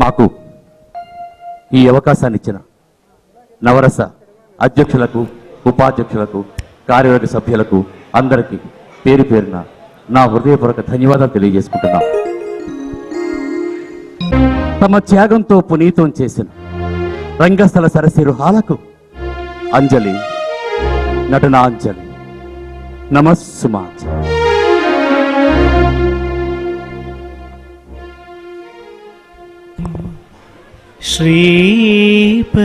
మాకు ఈ అవకాశాన్ని ఇచ్చిన నవరస అధ్యక్షులకు, ఉపాధ్యక్షులకు, కార్యవర్గ సభ్యులకు అందరికీ పేరు పేరున నా హృదయపూర్వక ధన్యవాదాలు తెలియజేసుకుంటున్నాం. తమ త్యాగంతో పునీతం చేసిన రంగస్థల సరసిరుహాలకు అంజలి, నటనాంజలి, నమస్సుమాంజలి. శ్రీపతివంద్యా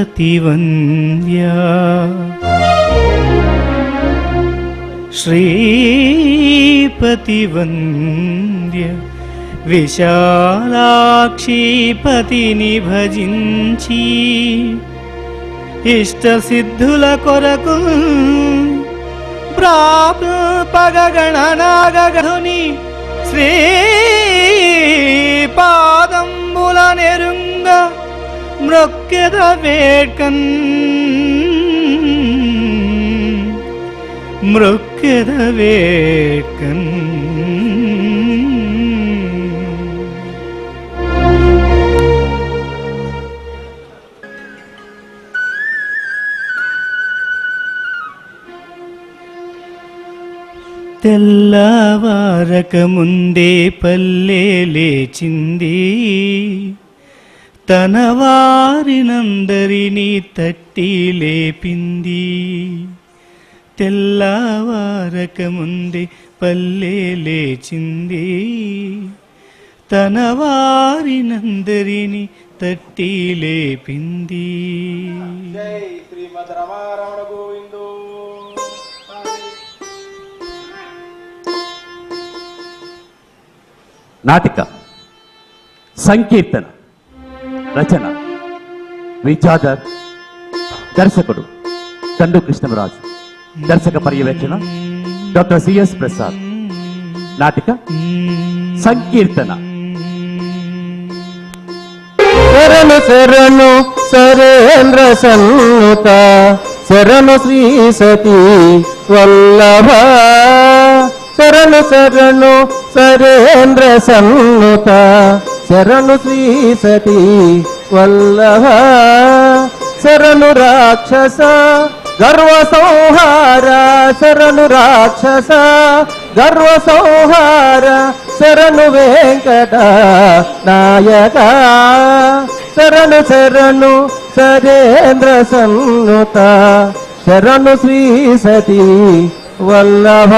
శ్రీపతివంద్య విశాలాక్షిపతిని భజించి ఇష్టసిద్ధుల కొరకు ప్రాపగణనాగణుని శ్రీపాదంబుల నెరుంగ మృక్కెద వేడ్కన్ మృక్కెద వేడ్కన్. తెల్లవారక ముందే పల్లె లేచింది, తన వారినందరినీ తట్టి లేపింది. తెల్లవారక ముందే పల్లె లేచింది, తన వారినందరినీ తట్టి లేపింది. జై శ్రీమద్ రమారమణ గోవిందో. నాటిక సంకీర్తన రచన విద్యాధర్, దర్శకుడు తండు కృష్ణరాజు, దర్శక పర్యవేక్షణ డాక్టర్ సిఎస్ ప్రసాద్. నాటిక సంకీర్తన. శరణు శరణు సరేంద్ర సన్నుత, శరణు శ్రీ సతీ వల్లభ. శరణు శరణు సరేంద్ర సన్నుత, శరణు శ్రీ సతీ వల్లభ. శరణు రాక్షస గర్వ సంహార, శరణు రాక్షస గర్వ సంహార, శరణు వెంకట నాయక. శరణు శరణు సరేంద్ర సన్నుత, శరణు శ్రీ సతీ వల్లభ.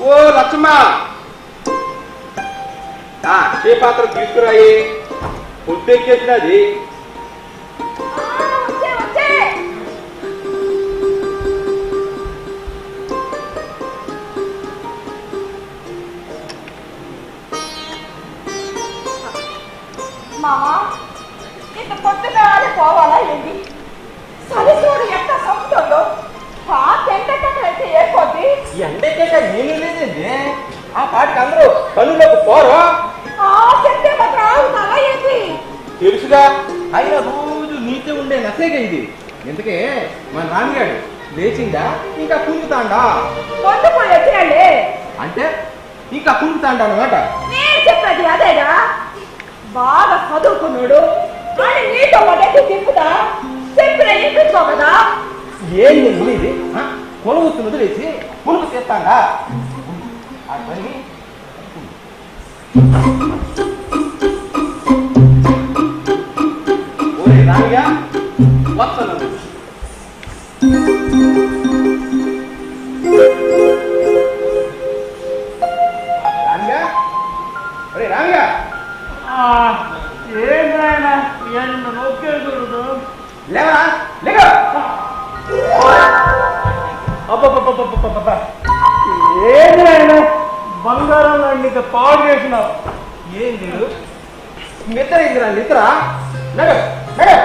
ఓ లక్ష్మ, ఏ పాత్ర తీసుకురాయి, పొద్దెక్కేసినది. మామా, ఇంత పొద్దుగానే పోవాలా ఏంటి? సరిచూడు ఎంత సొంతుందో. ఎండకైతే ఏ పోద్ది? ఎండకేక నేను లేదండి. ఆ పాటికి అందరూ పనులకు పోరు. చెప్తే మాత్రం ఆగుతావా ఏంటి? తెలుసుగా, అయినా రోజు నీతో ఉండే నసేగా ఇది. ఎందుకే మన రామిగాడు లేచిందా ఇంకా కుంగుతాండా? కొండపోయి వచ్చినండి అంటే ఇంకా కుంగుతాండా అనమాట. నేను చెప్పేది అదేగా. బాగా చదువుకున్నాడు అని నీతో ఒకటి తిప్పుదా, చెప్పిన ఇంటికో కదా. ఏంది ఇది? కొలుగుతున్నది లేచి కొలుగు చేస్తాడా? ఓరే రామిగా వస్తున్నాను. రామిగా ఒరే రామిగా ఏంటైనా ఎంత నొక్కేకూడదు లేవరా లేక ఏంటైనా బంగారం నీకు పాడు చేసినావు. ఏం లేదు నిద్ర ఇందిరా నిద్ర నడు నడు.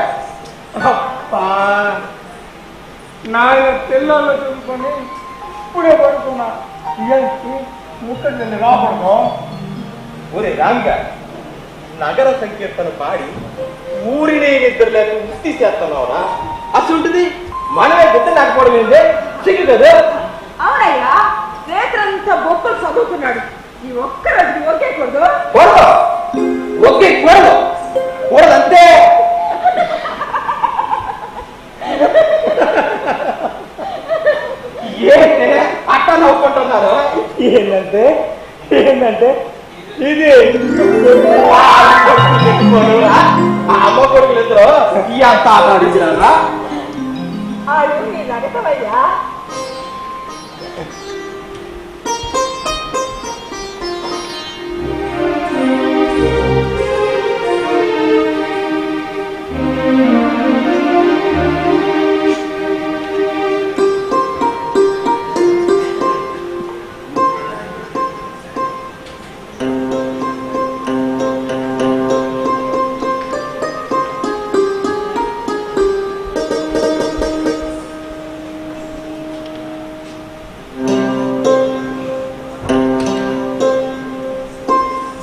నాయన పిల్లల్లో చూసుకొని ఇప్పుడే పడుకున్నా. ముక్కడి నిన్ను రాకూడదు. ఒరే రామిగా నగర సంకీర్తన పాడి ఊరినే నిద్ర లేక ఉత్తి చేస్తున్నావురా. అసలుంటిది మనమే నిద్ర లేకపోవడం ఏంటి సిగ్గు కదా. అవునయ్యా, రేత్రంతా బొక్కలు చదువుకున్నాడు. ఈ ఒక్కరోజు ఒకేకూడదు. కూడదు ఒకే కూడదు కూడదంతే. ఏంటి అట్ట నవ్వుకుంటున్నారు? ఏంటంటే ఇది అమ్మ కొడుకులు ఇద్దరు ఈ అంత ఆట ఆడించినారా? ఆడు నీ నడకవయ్యా.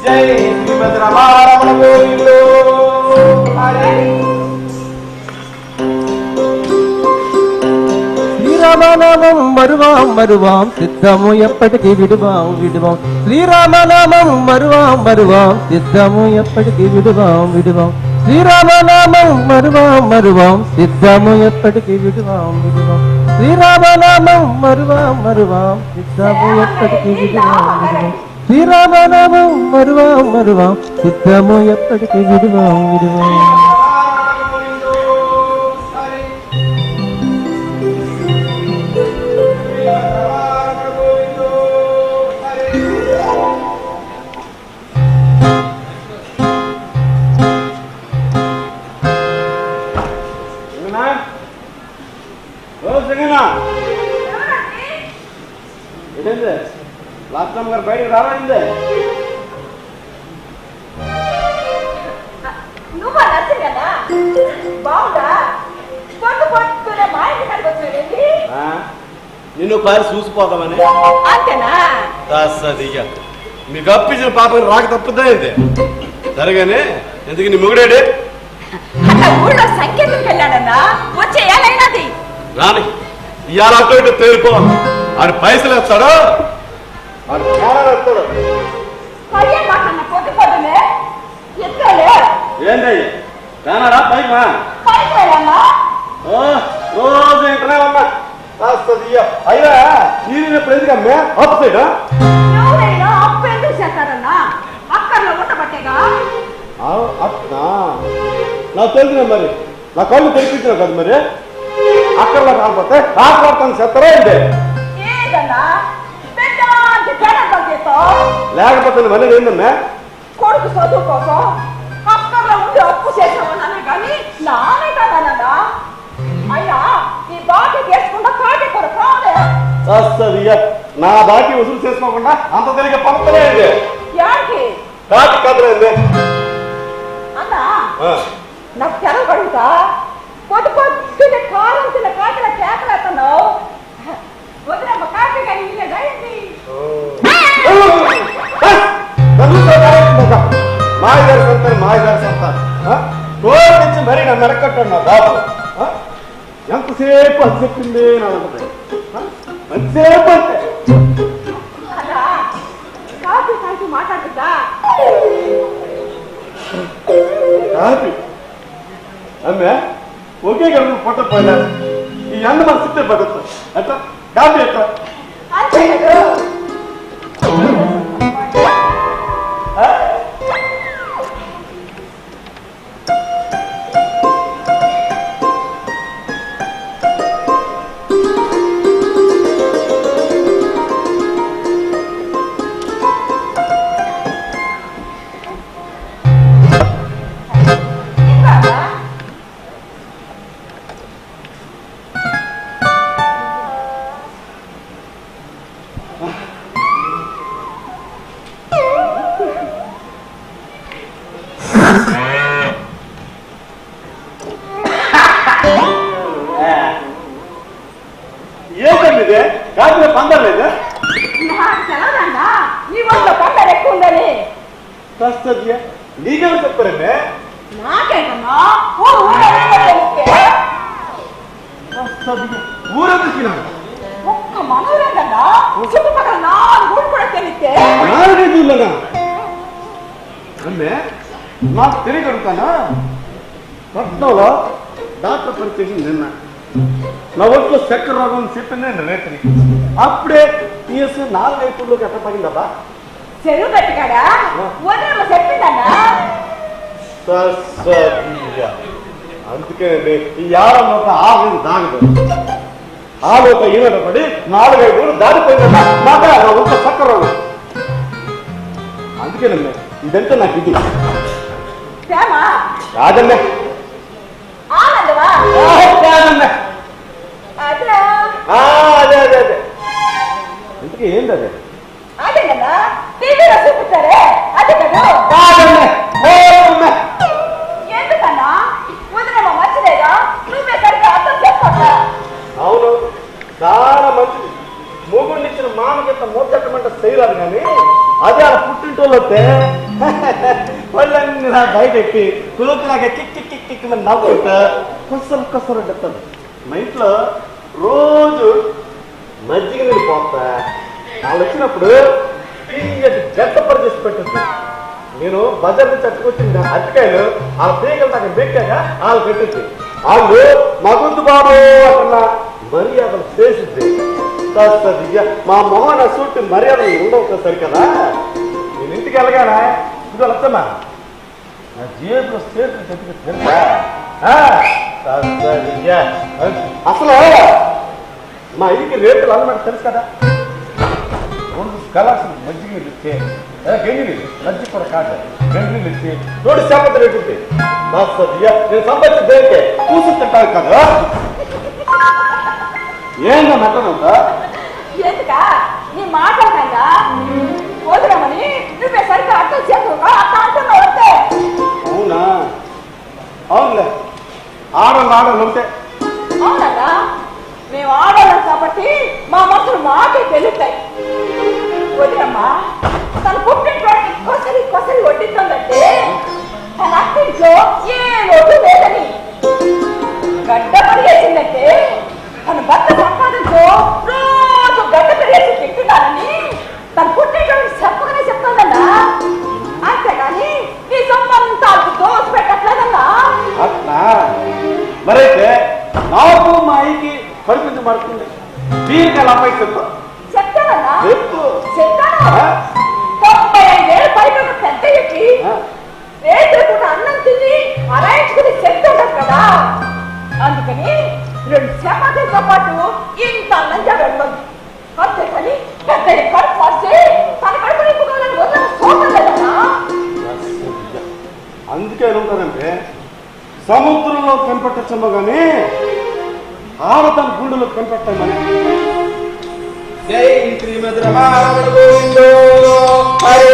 జై శ్రీమద్ రమారమణ గోవిందో హరి. శ్రీరామనామం మరువాం మరువాం సిద్ధము ఎప్పటికీ విడువాం విడువాం. శ్రీరామనామం మరువాం మరువాం సిద్ధము ఎప్పటికీ విడువాం విడువాం. శ్రీరామనామం మరువాం మరువాం సిద్ధము ఎప్పటికీ విడువాం విడువాం. శ్రీరామనామం మరువాం మరువాం సిద్ధము ఎప్పటికీ విడువాం విడువాం. శ్రీరామనామం మరువాం మరువాం సిద్ధము ఎప్పటికీ విడువాం విడువాం. లాస్ట్ టైం గారు బయటకు రావాలండి. నువ్వా నచ్చిందా? బాగుందా? పొట్టు పొట్టుకునే మా ఇంటి కాడికి వచ్చాడేంటి? నిన్ను పారి చూసిపోతామని అంతేనా? దిగా మీకు అప్పించిన పాపని రాక తప్పుద్దా ఏంటి? సరేగానే ఎందుకు నీ మొగుడేడి? అట్లా ఊళ్ళో సంకేతంకి వెళ్ళాడన్నా. వచ్చే ఏలైనది రాని ఇవాళ అటు ఇటు తేలిపోవాలి. ఆడు పైసలు వేస్తాడు, ఆడు ప్రాణాలు వేస్తాడు. అయ్యే మాట పొద్దు పొద్దునే ఎత్తాలే. ఏంటయ్యి రానాడా పైకి మా పైకి వెళ్ళాలా? రోజు ఇంటనే ఉన్నా. అయ్యా నీరు ఎప్పుడు ఎందుకు అమ్మే అప్ సైడ్ ఎవరైనా అప్పు ఎందుకు చేస్తారన్నా? అక్కర్లో ఉండబట్టేగా. నాకు తెలిసిన మరి నా కళ్ళు తెరిపించిన కదా మరి అక్కర్లో కాకపోతే ఆటలాడతాను చెత్తరా ఏంటి? ఏదన్నా పెద్ద పేద చేస్తావు. లేకపోతే మళ్ళీ ఏందమ్మా కొడుకు చదువు కోసం అక్కర్లో ఉండి అప్పు చేసామన్నానే కానీ నానే కదన్నా. అయ్యా ఈ బాకీ చేసుకుంటా కాటి కొరకు రాలే. వస్తుంది నా బాకీ వసూలు చేసుకోకుండా అంత తిరిగి పంపలేదు. యాడికి కాకి కదలేదు అన్నా నాకు తెరవ కడుగుతా. పొద్దు పొద్దునే కారం తిన్న కాకిన కేకలేస్తున్నావు. వదిలేమ్మ కాకి కానీ ఇల్లేదా ఏంటి? మాయగారి సంతారు మాయగారి సంతారు కోరి నుంచి మరీ నన్ను అడగట్టన్నా బాబు. ఎంతసేపు అని చెప్పింది నా ఎంతసేపు అంటే అలా కాకి కాకి మాట్లాడుతుందా? కాదు అమ్మే ఒకే గడుపు పొట్టపోయినా ఈ అన్న మన సిద్ధే పడద్దు అట్లా కాదు ఎట్లా అంతే కదా. ఉందని. సత్య నీకెవరు చెప్పారమ్మే? నాకేంటన్నా ఊరంతా ఊరెందుకు ఒక్క మనోరేంటన్నా చుట్టుపక్కల 4 ఊళ్ళు కూడా తెలిస్తే చూడలేదా అమ్మే? నాకు తెలియగలుగుతానా? పట్నంలో డాక్టర్ పరిచయం నిన్న నా ఒంట్లో చక్కెర రోగం చెప్పింది నేను రేత్రి. అప్పుడే తీసి 4 ఏపుల్లోకి ఎట్ట పడిందబ్బా? చెరువు గట్టికాడా వదిలేమ చెప్పిందన్నా. అందుకే ఈ ఆరంలో ఆవిడ దాగదు. ఆలోక ఈనట పడి 4 ఊళ్ళు దాటిపోయిందమ్మా. మాట నా ఒంట్లో చక్కెర రోగం. అందుకేనమ్మా ఇదంతా నాకు ఇది ప్రేమ కాదమ్మా. ఆనందమా కాదమ్మా. అదే అదే అదే అదే ఇంతకీ ఏంటి అదే? అదే కదా టీవీలో చూపిస్తారే అదే కదా. ఎందుకన్నా వదిలేమ మంచిదేగా నువ్వే సరిగ్గా అర్థం చేసుకోక. అవును చాలా మంచిది. మూగుడిని ఇచ్చిన మామకింత మూతట్టమంటే చేయరాదు కానీ అదే ఆ పుట్టింటోళ్ళు వస్తే వాళ్ళన్నీ నా బయట ఎక్కి కులుకులాగా కిక్ కిక్ కిక్ కిక్ అని నవ్వుకుంటా కొసరు చెప్తాను. మా ఇంట్లో రోజు మజ్జిగ నీళ్ళు పోతా. వాళ్ళు వచ్చినప్పుడు జట్ట పరిచేసి పెట్టింది. నేను బజార్ నుంచి అట్టుకొచ్చింది అరటికాయలు ఆ పీకలు నాకు బెక్కాక వాళ్ళు పెట్టింది. వాళ్ళు మగుందు బాబు అన్న మర్యాదలు చేసింది. మా మొహన సూట్ మర్యాదలు ఉండవు సరి కదా. నేను ఇంటికి వెళ్ళగానే ఇది వస్తామా నా జేబులో చేతులు చెట్టుకు అసలు మా ఇంటికి రేట్లు అన్నమాట తెలుసు కదా. 2 గలాసులు మజ్జిగ నీళ్ళు ఇస్తే గంగి నీళ్ళు మజ్జిగ కూడా కాదు గంగి నీళ్ళు ఇస్తే 2 చేపలు రేటుంది. నేను సంపాదించి దేనికే కూసు తింటాను కదా. ఏందా మెట్టనంతా ఎందుక నీ మాట్లాడగా వదిలేమని నువ్వే సరిగ్గా అర్థం చేసుకోక అట్లా అంటున్నావు అంతే. అవునా? అవునులే ఆడలు ఉంటే. అవునన్నా మేము ఆడవాళ్ళం కాబట్టి మా మనసులు మాకే తెలుస్తాయి. వదిలేమ్మా తన పుట్టినటువంటి కొసరి వడ్డిస్తుందంటే తన అత్తింట్లో ఏ లోటు లేదని. గడ్డ పరిగేసిందంటే తన భర్త సంపాదనతో రోజు గడ్డ పెరిగేసి తింటున్నానని తన పుట్టినటువంటి చెప్పగానే చెప్తుందన్నా. అంతేగాని నీ సొమ్మంతా దోసి పెట్టట్లేదన్నా. అట్లా మరైతే నాకు మా అయ్యకి కడుపుంది మడుతుంది. దీనికి ఎలా పై చెప్తానన్నా చెప్పు. చెప్తాను. 95 ఏళ్ళ పైన పెద్ద ఎక్కి రేతుల పూట అన్నం తిని అరాయించుకుని చెప్తుంటారు కదా. అందుకని 2 చపాతీలతో పాటు ఇంత అన్నం జరగదు. అంతేకాని పెద్ద కడుపు మార్చి తన కడుపు నింపుకోవాలని వదిలేమ చూడలేదన్నా. అందుకే ఉంటానంటే సముద్రంలో కనిపెట్టచ్చమ్మో కానీ ఆవతన గుండెలో కనిపెట్టామని. జై శ్రీమద్ రమారమణ గోవిందో హరి.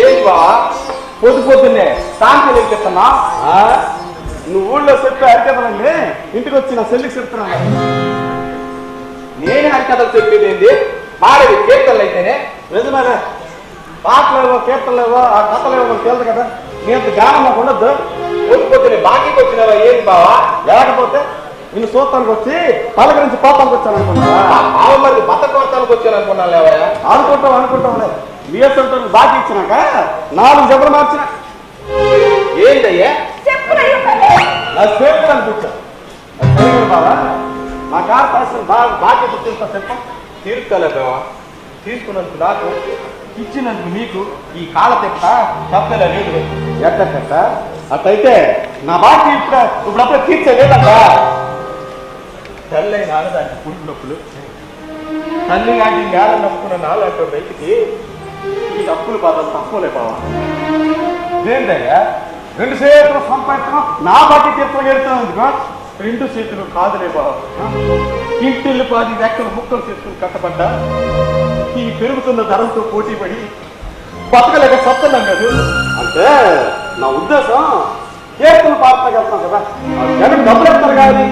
ఏంటి బా పొద్దున్నే సాంఖ్యం చెప్తున్నా? నువ్వు ఊళ్ళో చెప్పి అరికథలండి ఇంటికి వచ్చి నా చెల్లికి చెప్తున్నాను. నేనే అరికథలు చెప్పేది ఏంటి? పాడేది కీర్తనలు అయితేనే నిజమేనా? పాటలేవో కీర్తనలేవో ఆ కథలేవో మనకు తెలుసు కదా. నేను గానం నాకు ఉండద్దు. పొద్దున్నే బాకీకి వచ్చినావా ఏంటి బావా? లేకపోతే నిన్ను చూస్తానికి వచ్చి పలకరించి పోతానికి వచ్చాను అనుకున్నా. మరి బత్త కోస్తానికి వచ్చాను అనుకున్నాను లేవా? అనుకుంటాం లేదు. బిఎస్ఎల్ బాకీ ఇచ్చినాక 4 జబ్బులు మార్చిన. ఏంటయ్యా నా సేపు అనిపించాను బాబా. నా కారు పరిస్థితి బాకీ గుర్తిస్తా చెప్పం. తీర్చుకోలేకపోవా? తీసుకున్నందుకు నాకు ఇచ్చినందుకు నీకు ఈ కాల తెప్ప తప్పలే లేదు. ఎట్ట అట్టయితే నా బాకీ ఇప్పుడప్పుడే తీర్చలేదంటా. తల్లి నాన్నదానికి పురుగు నొప్పులు తల్లి నాటి నేల నమ్ముకున్న నాలంటే రైతుకి ఈ అప్పులు బాధలు తప్పలే బావా. ఏంటయ్యా 2 చేతులు సంపాదించడం నా బాకీ తీర్చలు ఎడుతున్నాం ఎందుకో. 2 చేతులు కాదులే బావా. ఇంటిల్లు 10 రెక్కలు ముక్కలు చేసుకుని కట్టబడ్డా ఈ పెరుగుతున్న ధరలతో పోటీ పడి బతకలేక సత్తన్నాం కదా. అంటే నా ఉద్దేశం చేతులు పాత్రకి వెళ్తాం కదా. జనం డబ్బులు ఎత్తారు కానీ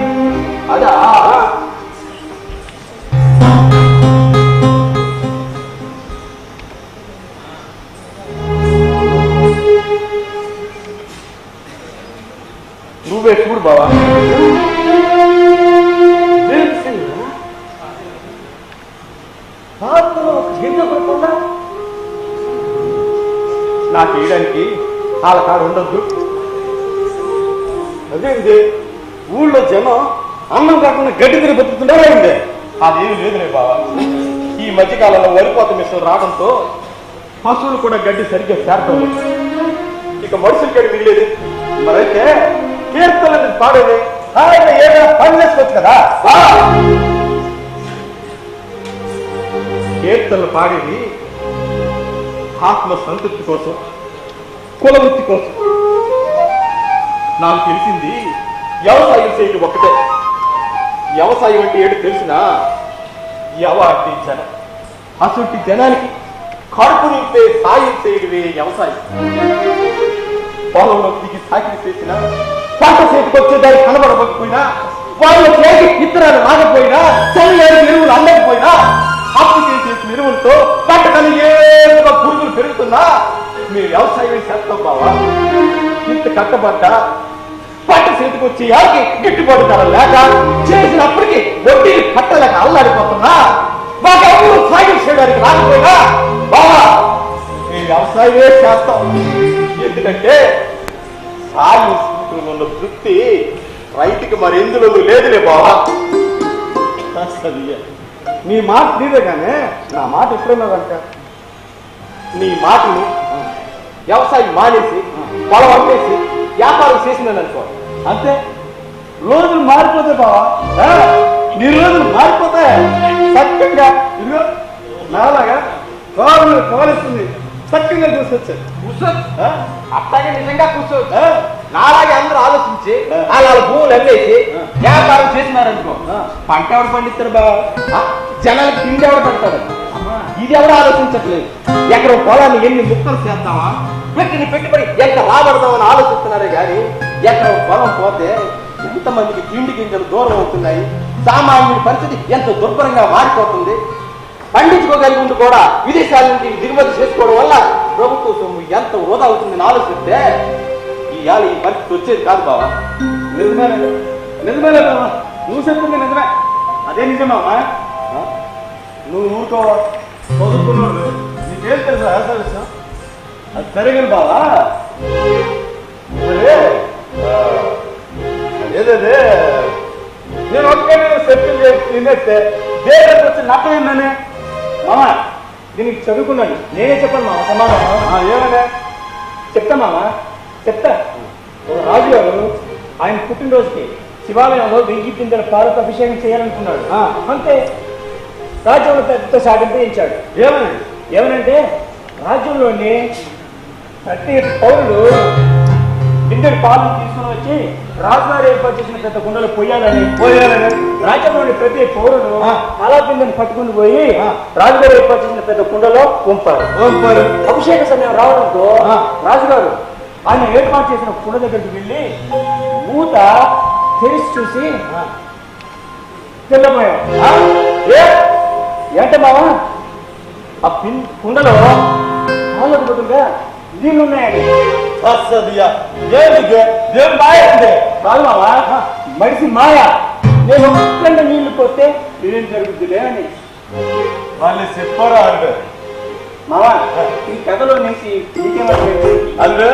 అదా బావా. నాకు వేయడానికి వాళ్ళ కాడ ఉండద్దు. అదేంటి ఊళ్ళో జనం అన్నం కాకుండా గడ్డి తిరిగి బతుకుతుంటారా ఏంటి? అదేమి లేదులే బావా. ఈ మధ్యకాలంలో వరిపోత మిషన్ రావడంతో పశువులు కూడా గడ్డి సరిగ్గా చేరటం లేదు. ఇక మనుషులు గడ్డి మిగిలేదు. మరైతే కీర్తనలు పాడేది ఏదో పని చేసుకోవచ్చు కదా. కీర్తనలు పాడేది ఆత్మ సంతృప్తి కోసం, కులవృత్తి కోసం. నాకు తెలిసింది వ్యవసాయం చేయడం ఒక్కటే. వ్యవసాయం అంటే ఏంటి తెలిసినా అంటే జనం. అసలు జనానికి కడుపు నింపే సాయం చేయడమే వ్యవసాయం. పొలంలో దిగి సాగిన చేసినా, పంట చేతికి వచ్చేదానికి కనబడకపోయినా, వాళ్ళ చేతి ఇత్తనాలు రాకపోయినా, చల్లేరు ఎరువులు అందకపోయినా, అప్పు చేసేసిన ఎరువులతో పంటకని ఏడుగా పురుగులు పెరుగుతున్నా మీ వ్యవసాయం చేస్తాం బావా. ఇంత కట్టబడ్డ పంట చేతికి వచ్చి ఎవరికి గిట్టుబాటు ధర లేక చేసినప్పటికీ వడ్డీ కట్టలేక అల్లాడిపోతున్నా, మాకెవరు సాయం చేయడానికి రాకపోయినా బావా మీ వ్యవసాయమే చేస్తాం. ఎందుకంటే సాయం ఉన్న తృప్తి రైతుకి మరెందులో లేదులే బావా. నీ మాట నీదే కానీ నా మాట ఎప్పుడున్నదంట. నీ మాటను వ్యవసాయం మానేసి పొలం అమ్మేసి వ్యాపారం చేసిందని అనుకో, అంతే. రోజులు మారిపోతాయి బావా. నీ రోజులు మారిపోతాయి. చక్కగా ఇదిగో నాలాగా కాలు కాలుస్తుంది. చక్కగా చూసొచ్చాను. అట్లాగే నిజంగా కూర్చోవచ్చు. నాలాగే అందరూ ఆలోచించి వాళ్ళ భూములు అమ్మేసి వ్యాపారం చేసినారనుకో, పంట ఎవరు పండిస్తారు బాబా? జనాలకు తిండి ఎవరు పెడతారు? ఇది ఎవరు ఆలోచించట్లేదు. ఎకరం పొలాన్ని ఎన్ని ముక్కలు చేద్దామా, పెట్టిన పెట్టుబడి ఎంత రాబడదామని ఆలోచిస్తున్నారే కానీ ఎకరం పొలం పోతే ఎంతమందికి తిండి గింజలు దూరం అవుతున్నాయి. సామాన్యుడి పరిస్థితి ఎంత దుర్భరంగా మారిపోతుంది. పండించుకోగలిగి ఉండి కూడా విదేశాల నుంచి దిగుమతి చేసుకోవడం వల్ల ప్రభుత్వ సొమ్ము ఎంత వృధా అవుతుందని ఆలోచిస్తే ఇవాళ ఈ పరిస్థితి వచ్చేది కాదు బావా. నిజమేలే బావా, నువ్వు చెప్తుంది నిజమే. అదే నిజమావా? నువ్వు ఊరుకో, చదువుకున్నాడు, నీకేం తెలుసు వ్యవసాయ విషయం? అది సరిగ్గా బావా. అదేదే నేను ఒకే చెప్పింది తినేస్తే దేనికి వచ్చి నష్టమైందని మామా. దీనికి చదువుకున్నాను, నేనే చెప్పాను మామ సమాధానం. ఏమనే చెప్తా మామా, చెప్తా. ఒక రాజుగారు ఆయన పుట్టినరోజుకి శివాలయంలో 1000 బిందెల పాలతో అభిషేకం చేయాలనుకున్నాడు. అంతే, రాజ్యంలో పెద్ద సాగింపు ఇచ్చాడు. ఏమనంటే రాజ్యంలోని ప్రతి పౌరుడు బిందెల పాలను తీసుకుని వచ్చి రాజుగారు ఏర్పాటు చేసిన పెద్ద కుండలు పోయాలని రాజ్యంలోని ప్రతి పౌరుడు అలా బిందెను పట్టుకుని పోయి రాజుగారు ఏర్పాటు చేసిన పెద్ద కుండలో పంపారు. అభిషేక సమయం రావడంతో రాజుగారు ఆయన ఏర్పాటు చేసిన కుండ దగ్గరికి వెళ్ళి మూత తెరిచి చూసి తెల్లబోయాం. ఏంట మావా, ఆ కుండలో పాలకు బదులుగా నీళ్ళు ఉన్నాయండి. కాదు మావా, మడిసి మాయ. నేను ఒక్కళ్ళ నీళ్లు పోతే ఏం జరుగుతుందిలే అని వాళ్ళు చెప్పారు. అంటే మావా, ఈ కథలో నుంచి నీకేమంటే అంటే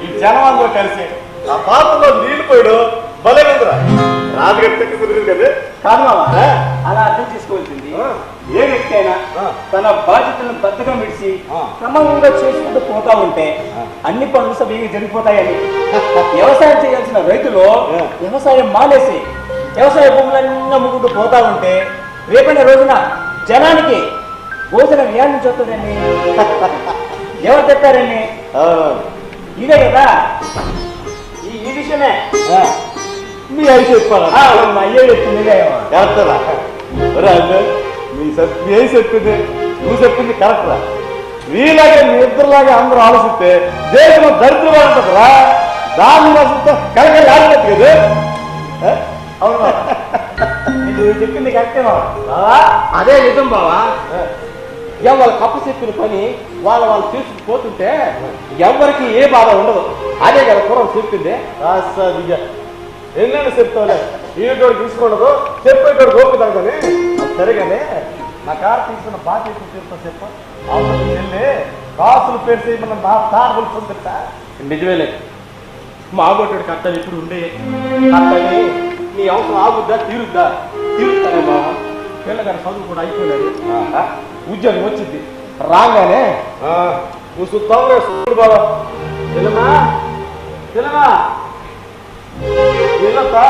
ఈ జనం అందరూ కలిసి ఆ పాత్రలో నీళ్లు పోయాడు భలే ఉందిరా. రాజుగారి కుదిరింది కదా. కాదు మావా, అలా అర్థం చేసుకోవాల్సింది ఏ వ్యక్తి అయినా తన బాధ్యతలను బద్దగా మిడిచి క్రమంగా చేసుకుంటూ పోతా ఉంటే అన్ని పనులు సభ్యంగా జరిగిపోతాయని. వ్యవసాయం చేయాల్సిన రైతులు వ్యవసాయం మానేసి వ్యవసాయ భూములన్నీ అమ్ముకుంటూ పోతా ఉంటే రేపైన రోజున జనానికి భోజనం ఏం నుంచి వస్తుందండి? ఎవరు తెస్తారండి? ఇదే కదా, ఈ విషయమే మీ అయ్యి చెప్పాలా? మా అయ్యే చెప్తుంది. మీ అయ్యి చెప్పింది, నువ్వు చెప్పింది కరెక్ట్ రా. వీలాగే మీ ఇద్దరులాగే అందరూ ఆలోచిస్తే దేశంలో దరిద్రంగా ఉంటుందిరా. దాన్ని ఆలోచిస్తే కరెక్ట్గా లాగలేదు కదా. అవును, నువ్వు చెప్పింది కరెక్టే బావా. అదే నిజం బావా. ఎవరు కప్పు చెప్పిన పని వాళ్ళు చేసుకుపోతుంటే ఎవరికి ఏ బాధ ఉండదు. అదే కదా పూర్వం చెప్పింది. ఎన్నైనా చెప్తావులే ఈటోడు తీసుకున్నదో చెప్పేటోడు గోపు తగ్గని సరిగానే నా కారు తీసుకున్న బాధ్యత చెప్తా చెప్ప అవసరం వెళ్ళి కాసులు పేరు చేయమన్న నా సార్ తెలుసుకుంటా నిజమేలే మా కొట్టుడు కర్తలు ఇప్పుడు ఉండే అట్టని నీ అవసరం ఆగుద్దా తీరుస్తానే బాబా పిల్లగారి చదువు కూడా అయిపోలేదు ఉద్యోగం వచ్చింది రాగానే నువ్వు సుత్తావులే చూడు బాబా తెలమా వెళ్ళొస్తా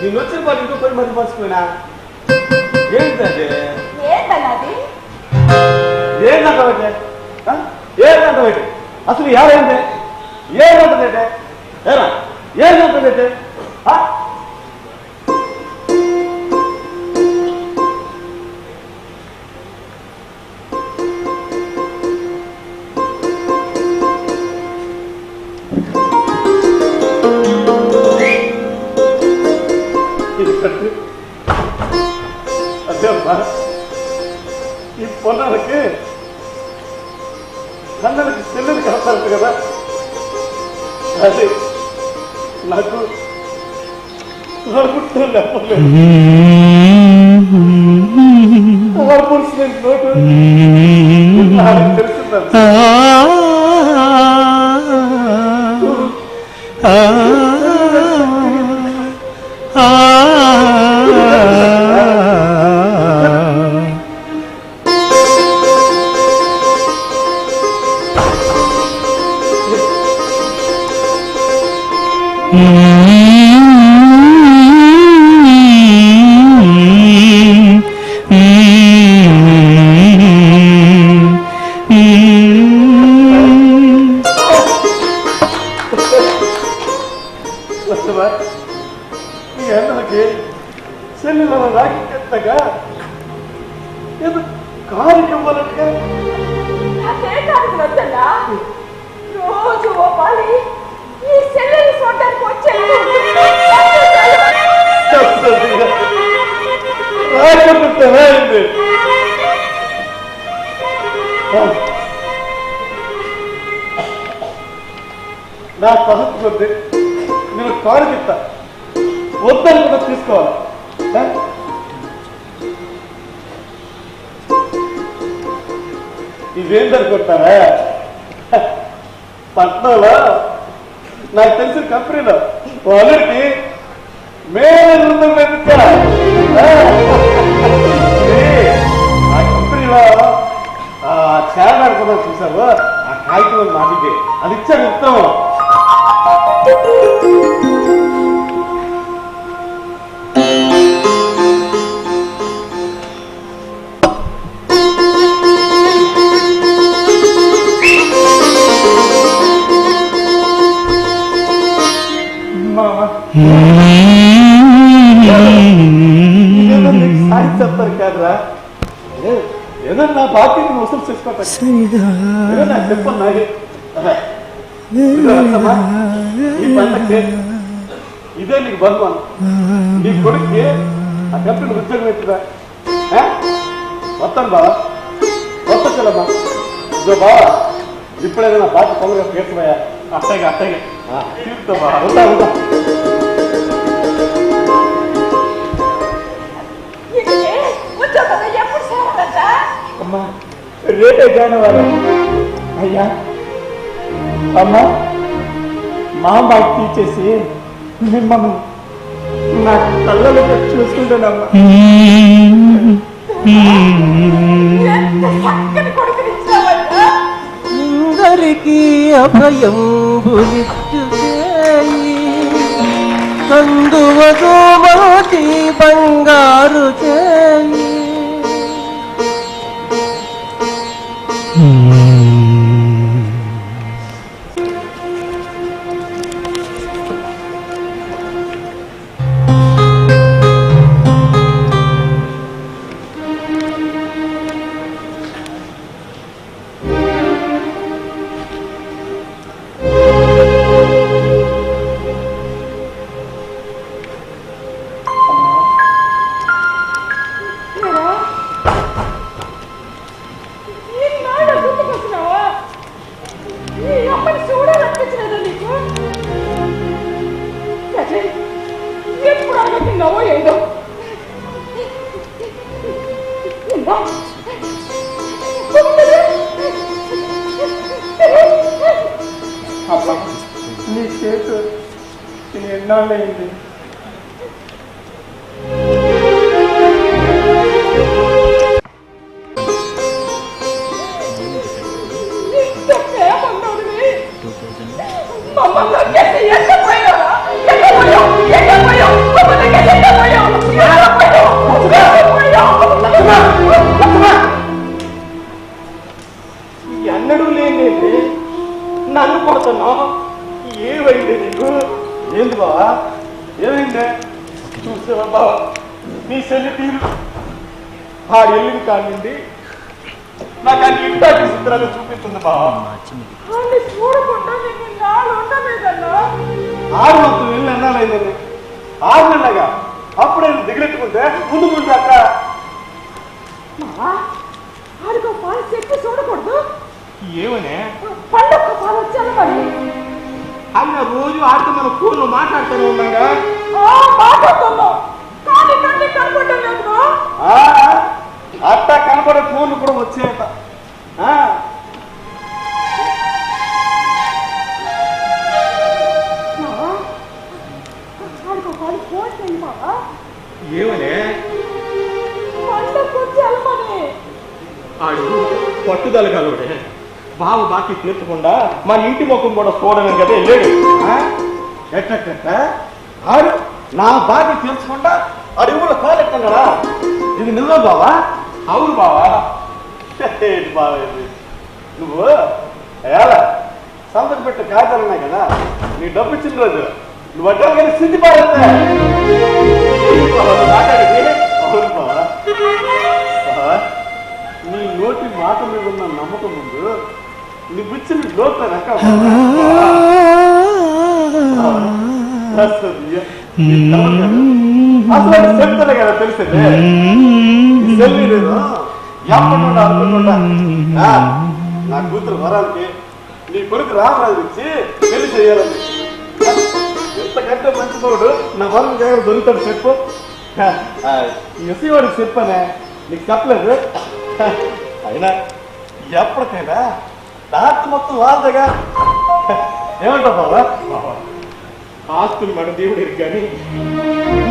నేను వచ్చిన పని ఇంకో పని మంది మర్చిపోయినా ఏంటంటే ఏంటన్నది ఏంటంటే అసలు ఏమైంది ఏంటంటే ఏరా ఏంటంటే అదే అమ్మా ఈ పొలాలకి కన్నలకి చెల్లెలు కడతారు కదా అది నాకు లేకపోలేదు నోటు తెలిసిందా ఈ అన్నలకి చెల్లెల రాకి కట్టగా ఏదో కారుకి ఇవ్వాలంటే నాకే కాదు వద్దన్నా రోజు ఓ పాలి ఈ సెల్లని చూడడానికి వచ్చాను రాకపోతే నా పద్ధతి కొద్ది నేను కారు చెప్తా వద్దని కూడా తీసుకోవాలి ఇదేందని కొట్టారా పట్నంలో నాకు తెలిసిన కంపెనీలో వాళ్ళకి మేలు పెట్టుతా ఆ కంపెనీలో చాలా అనుకున్నా చూసావు ఆ కాగితం మాటికి అది ఇచ్చాను ఉత్తమం చెప్తారు కాదురా ఏదో నా బాధ్యత వసూలు చేసుకోవాలి చెప్పన్నా ఈ పంటకి ఇదే నీకు బంధువాను నీ కొడుక్కి ఆ కంపెనీ ఉద్యోగం ఎత్తుదా వస్తాను బావా వస్తా చెల్లమ్మా ఇదో బావా ఇప్పుడైనా నా బాధ్యత తొందరగా తీర్చబోయా అట్టగా తీరుతా బావా ఉంటా అమ్మా రేటే జాయినవారు అయ్యా అమ్మా మా బాగా తీసేసి మిమ్మల్ని నా కళ్ళలో చూసుకుంటానమ్మా అందరికీ అభయం కందువతో మోటి బంగారు చేయి తిన్నావో ఏందో అబ్బా నీ చేతు నేను ఎన్నాళ్ళయింది. ఎన్నడూ లేని నన్ను కొడుతున్నావు. ఏమైంది నీకు? ఏంది బావా? ఏమైందే? చూసావా బావా నీ చెల్లి తీరు? ఆ ఎల్లుని కానిండి నాకు అది ఇంటాకి చిత్రాలు చూపిస్తుంది బావా. చూడకుండా నీకు నాడు ఉండలేదన్నా. 6 మొత్తం వెళ్ళి అన్నాలైందండి. 6 నెలగా అప్పుడే దిగలెట్టుకుంటే ముందు ముందు అక్క ఆడికో పాలు చెప్పి చూడకూడదు. ఏమనే పండొక్క పాలు వచ్చాను మరి అన్న రోజు ఆడితే మన ఫోన్లో మాట్లాడుతూనే ఉన్నాగా. మాట్లాడుతున్నావు కానీ కంటే కనపడటం లేదు. అట్టా కనపడే ఫోన్లు కూడా వచ్చాయట. ఆడికో పాలు ఫోన్ చేయమా. ఏమనే పండొక్క వచ్చి వెళ్ళమని. ఆడు పట్టుదల కలవడే. బావు బాకీ తీర్చకుండా మన ఇంటి ముఖం కూడా చూడని కదా వెళ్ళాడు. ఎట్ట ఆడు నా బాకీ తీర్చకుండా అడుగులో కాలెట్టడా? ఇది నిజం బావా? అవును బావా. బావా నువ్వు ఎలా సంతకు పెట్టే కాగితాలు ఉన్నాయి కదా, నీ డబ్బు ఇచ్చిన రోజు నువ్వు అడ్డాలు కానీ స్థితి పారేస్తే మాట్లాడేది. అవును బావా. నీ నోటి మాట మీద ఉన్న నమ్మకం ముందు నువ్వు ఇచ్చిన లోటు రక అసలు చెప్తానే కదా తెలిసిందే. సెల్లి లేదు ఎప్పకుండా అనుకుంటా నా కూతురు వరాలకి నీ కొడుకు రామరాజు ఇచ్చి పెళ్లి చేయాలని. ఎంతకంటే మంచి తోడు నా వరం దగ్గర దొరుకుతాడు చెప్పు. ఎసివాడికి చెప్పానే నీకు చెప్పలేదు. అయినా ఎప్పటికైనా డాక్టర్ మొత్తం వాళ్ళగా ఏమంటావు బాబా? ఆస్తులు మన దేవుడికి కానీ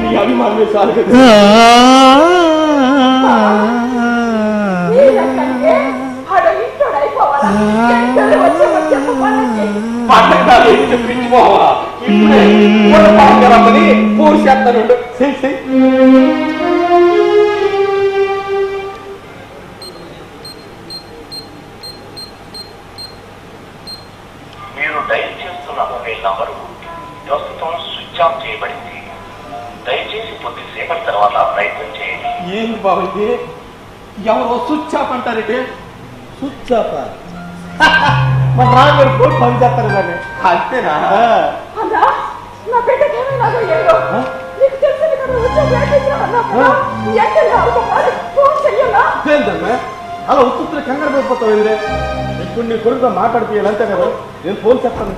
నీ అభిమానమే చాలు కదా. పండగ చెప్పించుకోవా ఇప్పుడే పూర్తి చేస్తాను. మీరు డైల్ చేస్తున్న మొబైల్ నంబరు ప్రస్తుతం స్విచ్ ఆఫ్ చేయబడింది. దయచేసి కొద్దిసేపటి తర్వాత ప్రయత్నం చేయండి. ఏంది బాబు ఎవరో స్విచ్ ఆఫ్ అంటారంటే? స్విచ్ ఆఫ్ మన రాగారు కోటి పని చేస్తారు కానీ అంతేనా? నా బిడ్డకి ఏమైనాదో ఏదో నీకు తెలిసింది కదా. ఫోన్ చెయ్యాలా? అలా ఉత్తుత్తులు కంగారు పడిపోతావు. ఇప్పుడు నీ కొడుకుతో మాట్లాడిపోయాలి అంతే కదా. నేను ఫోన్ చేస్తాను.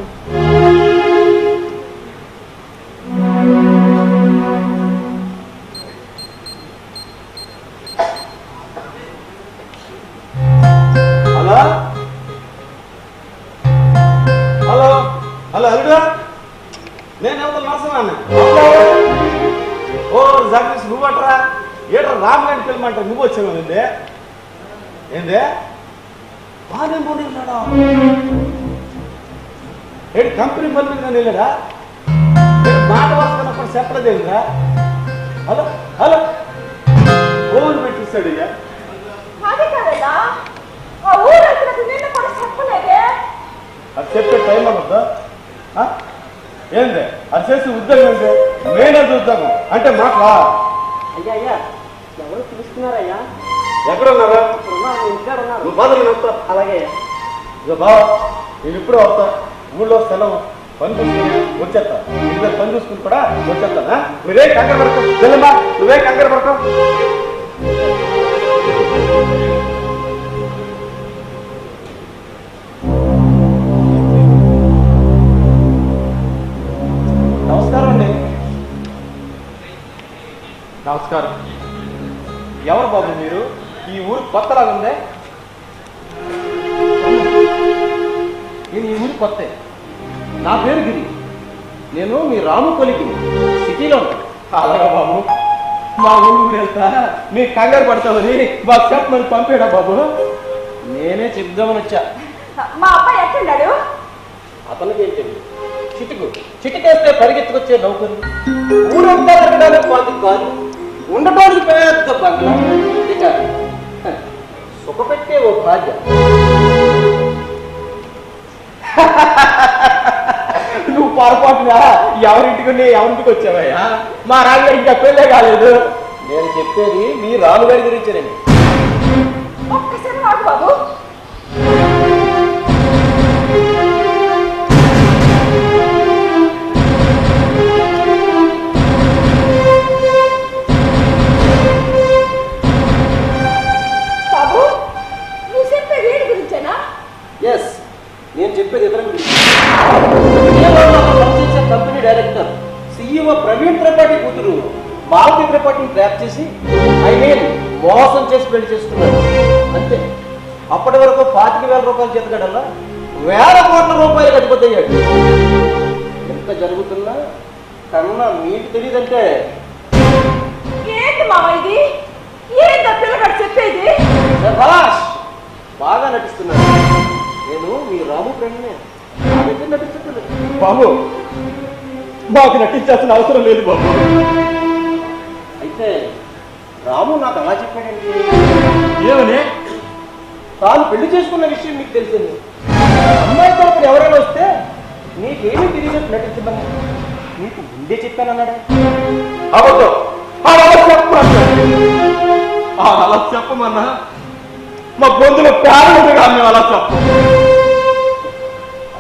హలో హలో హలో అల్లుడా, నేను ఎవరు నరసనాన్న. ఓ జగదీష్ నువ్వట్రా? ఏట్రా రామగారిని పిల్లమంటే నువ్వు వచ్చావు ఏందే? ఏందే బాగానే పోతున్నాడా? ఏడు కంపెనీ పని మీద వెళ్ళాడా? మాట వస్తున్నప్పుడు చెప్పలేదేంద్రా? హలో హలో ఫోన్ పెట్టిస్తాడు. ఇక అది కాదన్నా, ఆ ఊరు వచ్చినప్పుడు నిన్న కూడా చెప్పలేదే. అది చెప్పే టైం అవ్వద్దా? ఏందే అది చేసి ఉద్యోగం ఏంటి? మేనేజ్ ఉద్యోగం అంటే మాట్లా. అయ్యా అయ్యా ఎవరు పిలుస్తున్నారయ్యా? ఎక్కడ ఉన్నారా? ఇంటికాడ ఉన్నారు. నువ్వు బాధలు వస్తా. అలాగే ఇక బావ నేను ఇప్పుడే వస్తా. ఊళ్ళో సెలవు పని చూసుకుని వచ్చేస్తా. ఇద్దరు పని చూసుకుని కూడా వచ్చేస్తానా? నువ్వే కంగారు పడతావు చెల్లెమ్మా, నువ్వే కంగారు పడతావు. నమస్కారం అండి. నమస్కారం. ఎవరు బాబు మీరు? ఈ ఊరు కొత్తలాగా ఉందే. నేను ఈ ఊరు కొత్త. నా పేరు గిరి. నేను మీ రాము కొలికి సిటీలో ఉంటాను. అలాగా బాబు, మా ఊరు వెళ్తా మీకు కంగారు పడతామని మా చెప్పమని పంపాడా బాబు? నేనే చెప్దామని వచ్చా. మా అబ్బాయి ఎక్కడాడు? అతనికి ఏం తెలియదు. చిటికేస్తే పరిగెత్తుకొచ్చే నౌకరు, ఊరంతా తిరగడానికి పాతి కాదు, ఉండటానికి పెద్ద బంగ్లా, ఇక సుఖపెట్టే ఓ భార్య. నువ్వు పొరపాటునా ఎవరింటికి వచ్చావయ్యా? మా రాజుగారు ఇంకా పెళ్ళే కాలేదు. నేను చెప్పేది మీ రాముగారి గురించేనండి. ఒక్కసారి మాకు బాబు. బాబు, నువ్వు చెప్పేది ఏడు గురించేనా? ఎస్, నేను చెప్పేది ఇతర గురించి. Company director CEO Praveen Tripathi కూతురు మాలతి త్రిపాఠిని ట్రాప్ చేసి మోసం చేసి పెళ్లి చేసుకున్నాడు. అంతే. అప్పటి వరకు 25,000 రూపాయలు చేతగడల్లా 1,000 కోట్ల రూపాయలు గడిపోతయ్యాడు. ఎంత జరుగుతున్నా కన్నా మీకు తెలియదంటే. ఏంటి మావ ఇది? ఏంటో పిల్లగాడు చెప్పేది? శభాష్, బాగా నటిస్తున్నాడు. నేను మీ రాము ఫ్రెండ్నే. నటించట్లేదు బాబు. మాకు నటించాల్సిన అవసరం లేదు బాబు. అయితే రాము నాకు అలా చెప్పాడండి. ఏమని? తాను పెళ్లి చేసుకున్న విషయం మీకు తెలిసింది. అమ్మాయి తరపున ఎవరైనా వస్తే నీకేమీ తెలియదు నటించమని నీకు ముందే చెప్పానన్నాడా? అబద్ధం. అలా చెప్పమన్నా మా బొందులో ప్రారంభం కాదు. మేము అలా చెప్పం.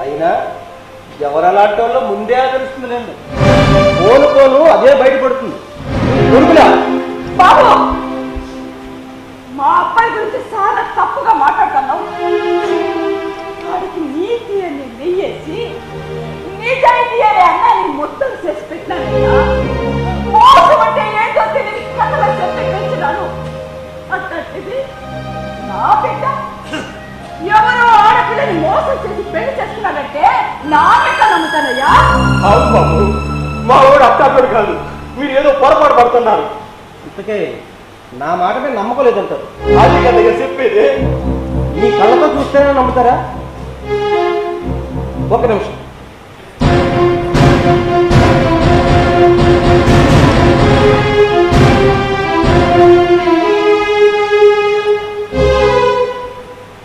అయినా ఎవరలాంటి వాళ్ళో ముందే తెలుస్తుంది లేదు. పోను అదే బయటపడుతుంది. కొడుకులా బాబు, మా అబ్బాయి గురించి చాలా తప్పుగా మాట్లాడుతున్నావు. వాడికి నీతి అని నెయ్యేసి నిజాయితీ అనే అన్నాన్ని మొత్తం చేసి పెట్టినానయ్యా. మోసం అంటే ఏంటో తెలియని కథలో చెప్పి పెంచినాను. అట్లాంటిది నా బిడ్డ ఎవరో ఆడపిల్లని మోసం చేసి పెళ్లి చేస్తున్నాడంటే నా బిడ్డ నమ్ముతానయ్యా. అవును బాబు, మా వాడు అట్టాడు కాదు. మీరు ఏదో పొరపాటు పడుతున్నారు. ఇంతకే నా మాట మీద నమ్మకం లేదంటారు. అది కదా చెప్పేది. మీ కళ్ళతో చూస్తేనే నమ్ముతారా? ఒక నిమిషం.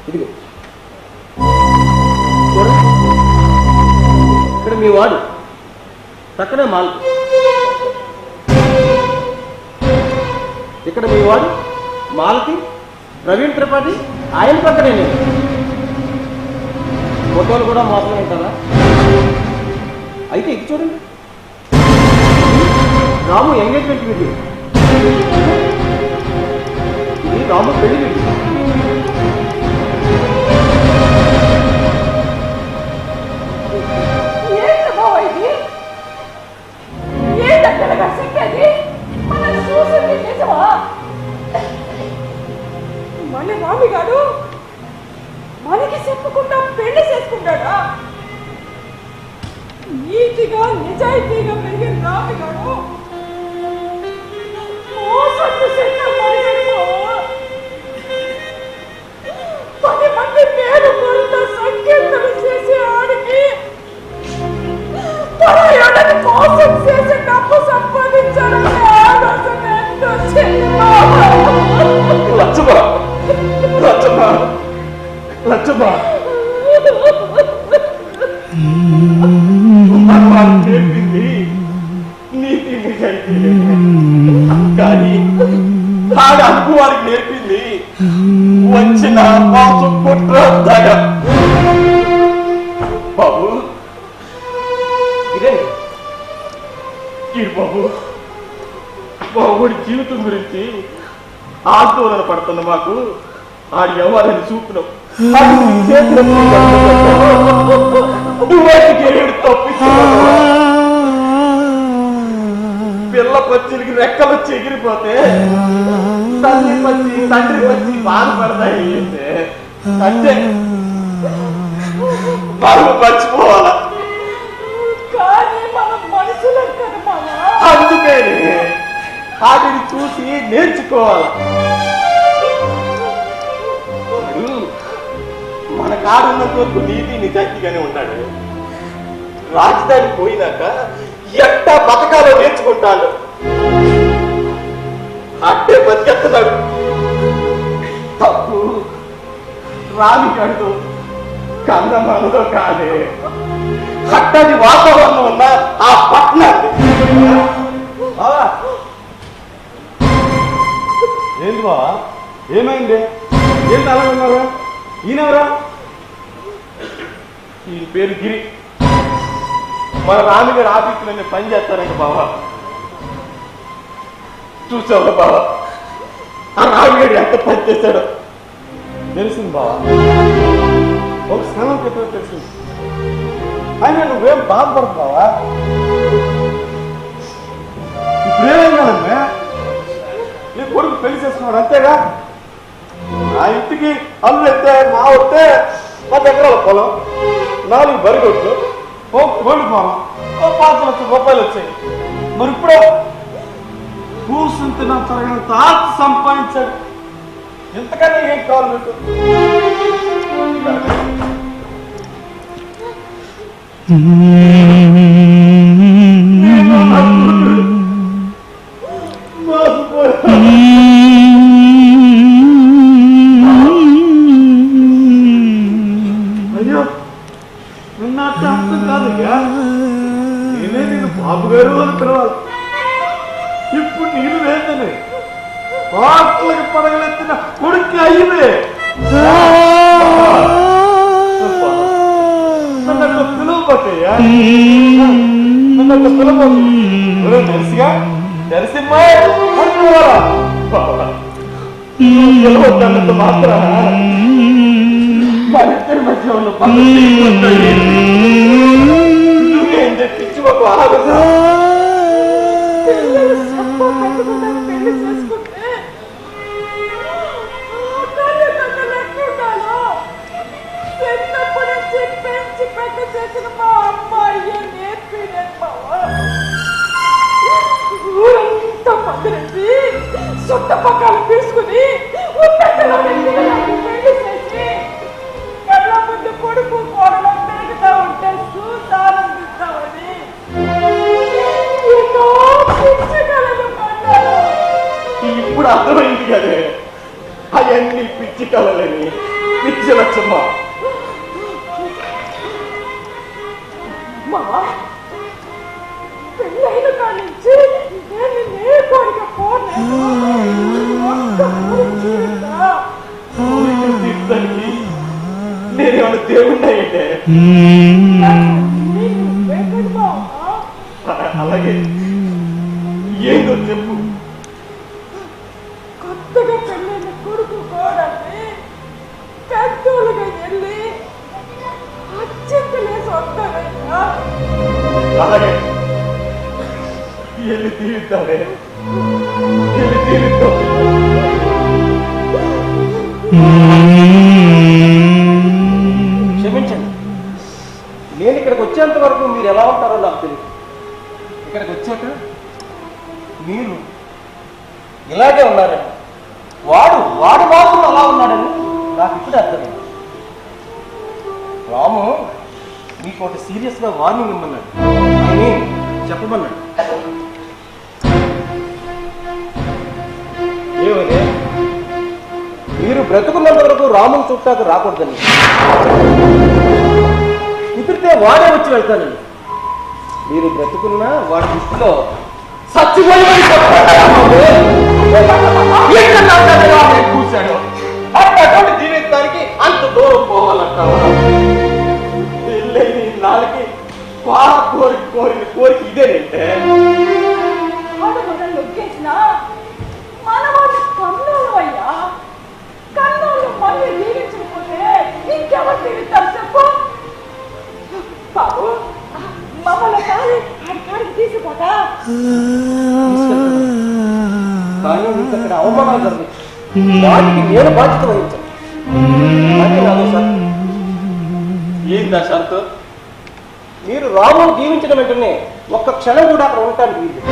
ఇదిగో చూడండి, ఇక్కడ మీ వాడు పక్కనే మాల్. ఇక్కడ మీ వాడు మాలతి ప్రవీణ్ త్రిపాఠి, ఆయన పక్కనే నేను. ఫోటోలు కూడా మోసం ఉంటారా? అయితే ఇది చూడండి, రాము ఎంగేజ్మెంట్ వీడియో. ఇది రాము పెళ్లి వీడియో. ఏంటి బావ ఇది? ఏంటక్కడగా చెప్పేది? మనం చూసింది నిజమా? మన రామిగాడు మనకి చెప్పకుండా పెళ్లి చేసుకుంటాడా? నీతిగా నిజాయితీగా పెరిగిన రామిగాడు మోసం చేసిన మరిగాడు బావ. 10 మంది పేరు కొరత సంకీర్తన చేసే ఆడికి పరాయాలని మోసం చేసి డబ్బు సంపాదించాలని ఆలోచన ఎంతో చిన్న. లచ్చమ్మా నీతి నిజాయితీ కానీ ఆడ అప్పు వారికి నేర్పింది వచ్చిన మోసం కుట్ర దగ. బాబు ఇదే బాబు, బాబుడి జీవితం గురించి ఆందోళన పడుతున్న మాకు ఆడి ఎవరని చూపును పిల్ల పచ్చికి రెక్కలు వచ్చి ఎగిరిపోతే తల్లి పచ్చి తండ్రి పచ్చి బాధపడతాయి అంటే వాళ్ళు మర్చిపోవాలా. కానీ మనం మనుషులం కదా మామా. అందుకని వాటిని చూసి నేర్చుకోవాలి. మన కాడున్నంత వరకు నీతి నిజాయితీగానే ఉంటాడు. రాజధాని పోయినాక ఎట్టా బతకాలో నేర్చుకుంటాడు. అట్టే బతికెత్తన్నాడు. తప్పు రామికాడుతో కందమానదో కాదే, అట్టది వాతావరణం ఉన్న ఆ పట్టణాన్ని. ఏంటి బావా, ఏమైంది? ఏంటి అలా ఉన్నారా? ఈయనెవరా? ఈ పేరు గిరి. మన రామిగారి ఆఫీసులో పని చేస్తారంట బావా. చూసావా బావా, ఆ రామిగారు ఎంత పని చేశాడో తెలిసింది బావా. ఒక క్షణం క్రితం తెలిసింది. అయినా నువ్వేం బాధపడుతున్నావా? ఇప్పుడేమైందమ్మా, నీ కొడుకు పెళ్లి చేసుకున్నాడు అంతేగా. నా ఇంటికి అల్లు ఎత్తే మా వస్తే 10 ఎకరాల పొలం, 4 బరిగొట్లు, ఓ కోడి పొలం, ఓ 5 లక్షల రూపాయలు వచ్చాయి. మరి ఇప్పుడు కూర్చుంటున్న తరగంత ఆస్తి సంపాదించాడు. ఎంతకన్నా ఏం కావాలి మీకు? అయ్యో, నిన్నట్టు అర్థం కాదు. నేనే నేను బాబు గారు అని పిలవాలి. ఇప్పుడు నీళ్ళు వేదని పాటలకి పడగలెత్తిన కొడుకు అయ్యవే. నన్ను పిలవబోతయ్యా, నన్ను పిలవబోతు తెలిసిగా తెలిసిమ్మా పిలవద్దన్నంత మాత్రం మరిద్దరి మధ్య ఉన్న ఏం తెప్పించి ఒక ఆలోచన. పెళ్లి చేసుకుంటే చిన్నప్పటి నుంచి పెంచి పెద్ద చేసిన మా అమ్మాయి నేర్పిలేదు బావా. ఊరంతా పక్కనేసి చుట్టపక్కల తీసుకుని పెళ్లి చేసి కళ్ళ ముందు కొడుకు కోడలు పెరుగుతా ఉంటే చూసి ఆనందిస్తామని ఎన్నో పిచ్చగలను పడ్డాను. ఇప్పుడు అర్థమైంది కదే, అవన్నీ పిచ్చి కళలని. పిచ్చి లక్షమ్మ పెళ్ళైన కాడి నుంచి నేను నే కోరిక తీర్చడానికి నేనేమన్నా దేవుణ్ణాయంటే. అలాగే ఏందో చెప్పు. కొత్తగా పెళ్ళైన కొడుకు కోడల్ని పెద్దోళ్ళుగా వెళ్ళి అత్యంతలేసి వస్తానయ్యా. అలాగే వెళ్ళి తీరుతానే, వెళ్ళి తీరుతాం. క్షమించండి, నేను ఇక్కడికి వచ్చేంత వరకు మీరు ఎలా ఉంటారో నాకు తెలియదు. ఇక్కడికి వచ్చాక మీరు ఇలాగే ఉన్నారని, వాడు మాత్రం అలా ఉన్నాడని నాకు ఇప్పుడే అర్థమైంది. రాము మీకు ఒకటి సీరియస్గా వార్నింగ్ ఇమ్మన్నాడు, చెప్పమన్నాడు. ఏమదే, మీరు బ్రతుకున్నంత వరకు రాముని చుట్టాకు రాకూడదని, కుదిరితే వాడే వచ్చి వెళ్తానండి. మీరు బ్రతుకున్నా వాడి దృష్టిలో కూర్చాడు. అటువంటి జీవితానికి అంత దూరం పోవాలంటావా? పెళ్ళైన నాలుగు కోరిక ఇదేనంటే. లొక్కేసిన మనవాళ్ళు కన్నోళ్ళు అయ్యా. కన్నోళ్ళు మళ్ళీ జీవించకపోతే ఇంకెవరు జీవిస్తారు చెప్పు బాబు. మమ్మల్ని ఒకసారి అడికాడికి తీసుకుపోతా. కానీ మీకు అక్కడ అవమానాలు జరుగుతుంది, వాటికి నేను బాధ్యత వహించాను. అదే నాదో షరతు. ఏందా షరతు? మీరు రామును జీవించడం వెంటనే ఒక్క క్షణం కూడా అక్కడ ఉండటానికి వీల్లేదు.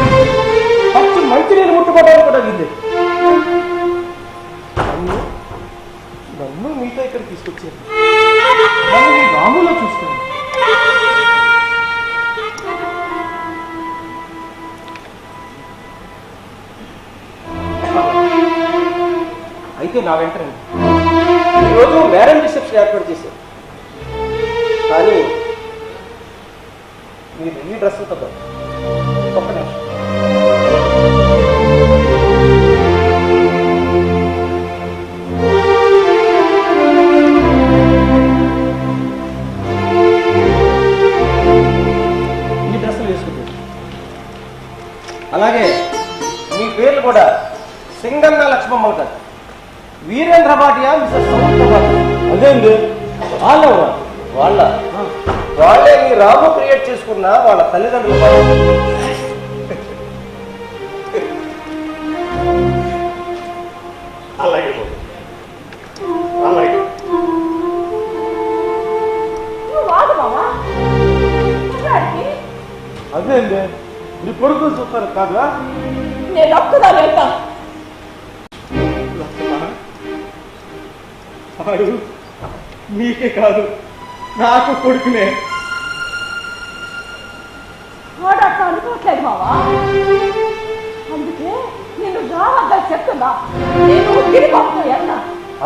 ఫస్ట్ మంచినీళ్ళు ముట్టుకోవడానికి కూడా వీల్లేదు. నన్ను మీతో ఇక్కడ తీసుకొచ్చాను. నన్ను మీ రాములో చూస్తున్నాను. అయితే నా వెంటనే ఈరోజు మ్యారేజ్ రిసెప్షన్ ఏర్పాటు చేశారు. కానీ మీరు ఈ డ్రెస్ కదా ఒక్క నిమిషం. ఈ డ్రెస్సులు వేసుకుంటారు. అలాగే మీ పేర్లు కూడా సింగన్న లక్ష్మమ్మలు కాదు, వీరేంద్ర భాటియా, మిస్టర్ సౌంద్ర భాటియా. అదేంటి వాళ్ళే మీ రాము క్రియేట్ చేసుకున్న వాళ్ళ తల్లిదండ్రులు. అలాగే అలాగే నువ్వు వాడు బావా. అదేంటి మీ కొడుకుని చూస్తారు కాదా? నేను ఒక్కదా వెళ్తా. వాడు నీకే కాదు నాకు కొడుకునే. వాడు అట్లా అనుకోవట్లేదు బావా. అందుకే నేను రావద్దని చెప్తున్నా. నేను తిరిగి పంపు ఎన్నా.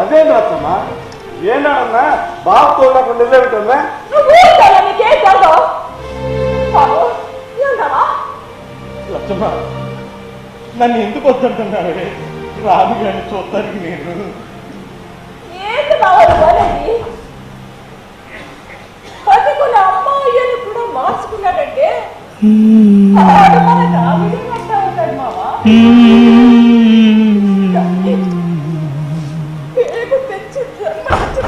అదే నాచమ్మా, ఏనాడన్నా బాబుతో నాకు నిలబెట్టమ్మా. నువ్వు నీకేం చదువు బాబు ఏంటవా? లచ్చమ్మా, నన్ను ఎందుకు వద్దంటున్నావే? రాదు కానీ చూస్తానికి నేను. ఏంటి బాబు అనేది? పట్టుకున్న అమ్మాయిని కూడా మార్చుకున్నాడంటే వాడు మన రాముడి అంటా ఉంటాడు మావా. పేరు తెచ్చి జన్మించిన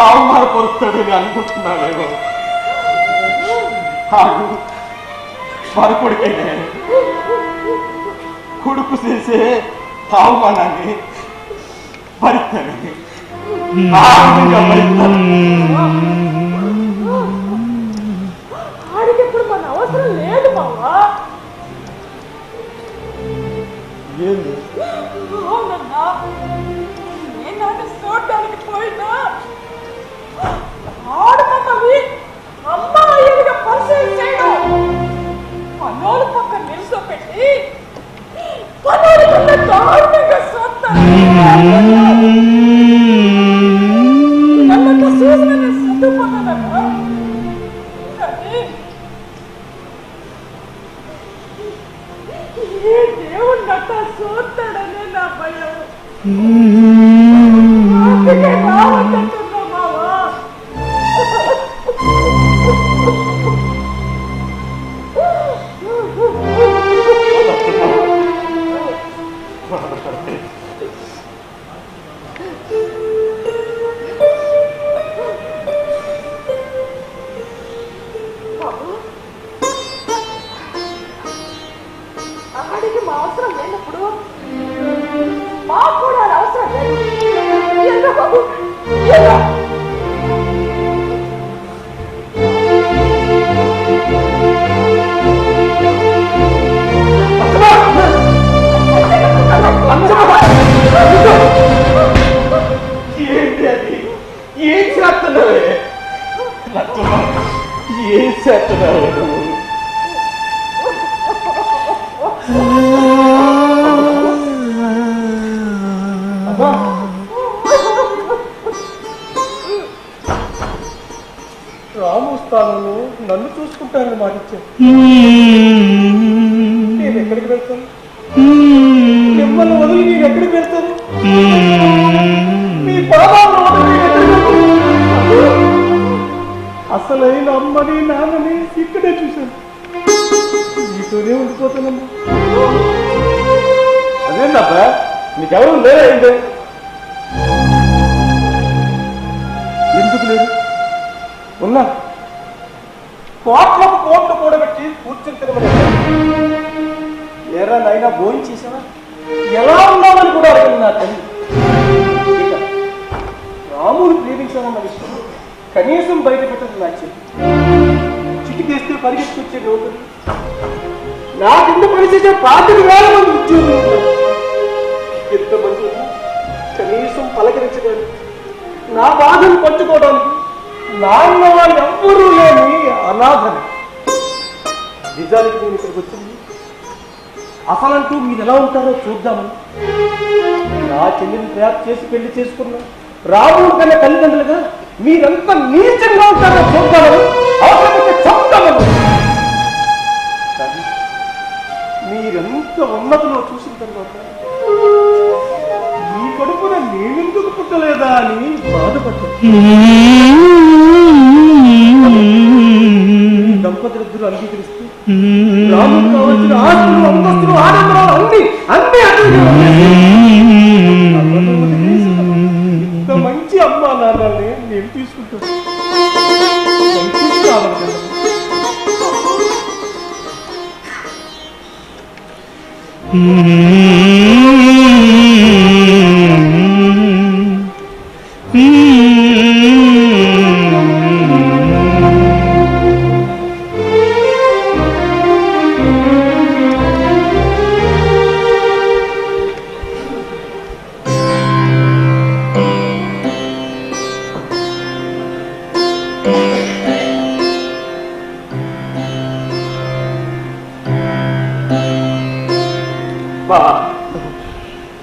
అవమానపరుస్తాడని అనుకుంటున్నావేమో. మరొకడికే కొడుకు చేసే అవమానాన్ని భరిస్తాను. ఆడికి ఇప్పుడు మన అవసరం లేదు మావా. ఏంది? అవునన్నా, నేను చూడడానికి పోయినా ఆడు మమ్మల్ని అమ్మాయిగా పరిచయం చేయడం, పనోడు పక్కన నిల్చోపెట్టి పనోడు కన్నా దారుణంగా చూస్తాను. నన్ను చూసిన నేను చదువుకున్నానన్నా. కానీ ఏ దేవుడు నట్ట చూస్తాడనే నా భయం. అందుకే రావద్దంటున్నా మావా. ఆడికి మా అవసరం లేనప్పుడు మాకు కూడా అవసరం లేదు. ఏంటో బాబు ఏంటో ఏంటి అది? ఏం చేస్తున్నావే లచ్చమ్మ? ఏం చేస్తున్నావే నువ్వు? అమ్మా, స్థానంలో నన్ను చూసుకుంటానని మాటిచ్చాను. నేను ఎక్కడికి వెళ్తాను? మిమ్మల్ని వదిలి నేను ఎక్కడికి వెళ్తాను? మీ పాదాలను వదిలి నేను ఎక్కడికి వెళ్తాను? అసలైన అమ్మని నాన్నని ఇక్కడే చూశాను. మీతోనే ఉండిపోతానమ్మా. అదేంటబ్బా నీకెవరు లేరైంది? ఎందుకు లేదు? ఉన్నా. కోట్లకు కోట్లు కూడబెట్టి కూర్చుని తినమని ఏరా నైనా భోజనం చేసావా? ఎలా ఉన్నామని కూడా అడిగింది నా తల్లి. ఇక రాముడు ప్రేమించామన్న విషయం కనీసం బయట పెట్టదు నా చెల్లి. చిటికేస్తే పరిగెత్తుకొచ్చే లోపలి నా కింద పనిచేసే 25,000 మంది ఉద్యోగులు ఉన్నారు. ఎంతమంది ఉన్నా కనీసం పలకరించడానికి, నా బాధను పంచుకోవడానికి నాన్న వాళ్ళు ఎవ్వరూ లేని అనాథని. నిజానికి నేను ఇక్కడికి వచ్చింది అసలంటూ మీరు ఎలా ఉంటారో చూద్దామని. నా చెల్లిని ప్రయాణం చేసి పెళ్లి చేసుకున్నా రాముడు కన్నా తల్లిదండ్రులుగా మీరెంత నీచంగా ఉంటారో చూద్దామని, అవసరమైతే చెప్తామని. కానీ మీరెంత ఉన్నతిలో చూసిన తర్వాత మీ కడుపున నేనెందుకు పుట్టలేదా అని బాధపడ్డాను. దంపతులిద్దరూ అంగీకరిస్తూ రాముడు కావాల్సిన ఆస్తులు, అంతస్తులు, ఆడంబరాలు అన్ని ఇంత మంచి అమ్మా నాన్నల్ని నేను తీసుకుంటాను.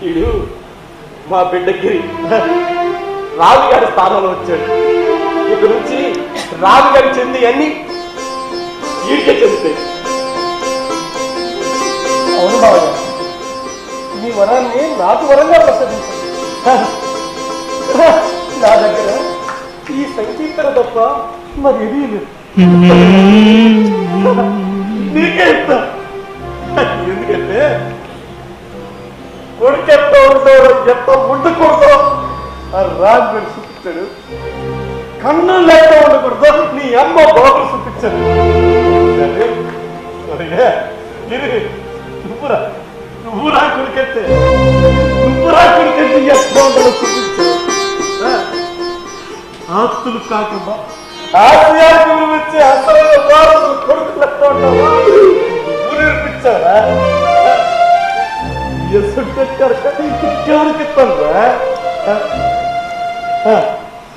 వీడు మా బిడ్డకి రాజుగారి స్థానంలో వచ్చాడు. ఇక నుంచి రాజుగారి చెంది అన్ని వీడికే చెందుతాయి. అవును బాబు, మీ వరాన్ని నాకు వరంగా ప్రసాదించాను. నా దగ్గర ఈ సంకీర్తన తప్ప మరి ఏదీ లేదు. నీకే ఇస్తా. ఎందుకంటే కొడుకు ఎంత ఉంటాడు, ఎంత ఉండకూడదు రాజు పేరు చూపించాడు. కన్ను లేక ఉండకూడదు నీ అమ్మ బాబులు చూపించాడు. నువ్వురా కొడుకెత్తే ఎట్లా ఉండదో చూపించాడు. ఆస్తులు కాకుండా ఆశయాలకు వచ్చే అసలు బాబులు కొడుకులు ఎట్లా ఉంటావా నువ్వు నేర్పించారా?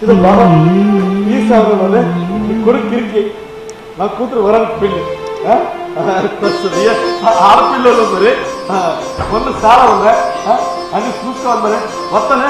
ఇది బాబా ఈ సమయంలోనే కొడుకు కిరికి నా కూతురు వరానికి పెళ్లి వస్తుంది. ఆడపిల్లలు మరి కొన్ని చాలా ఉన్నాయి అని చూసుకోవాలి. మరి వస్తానే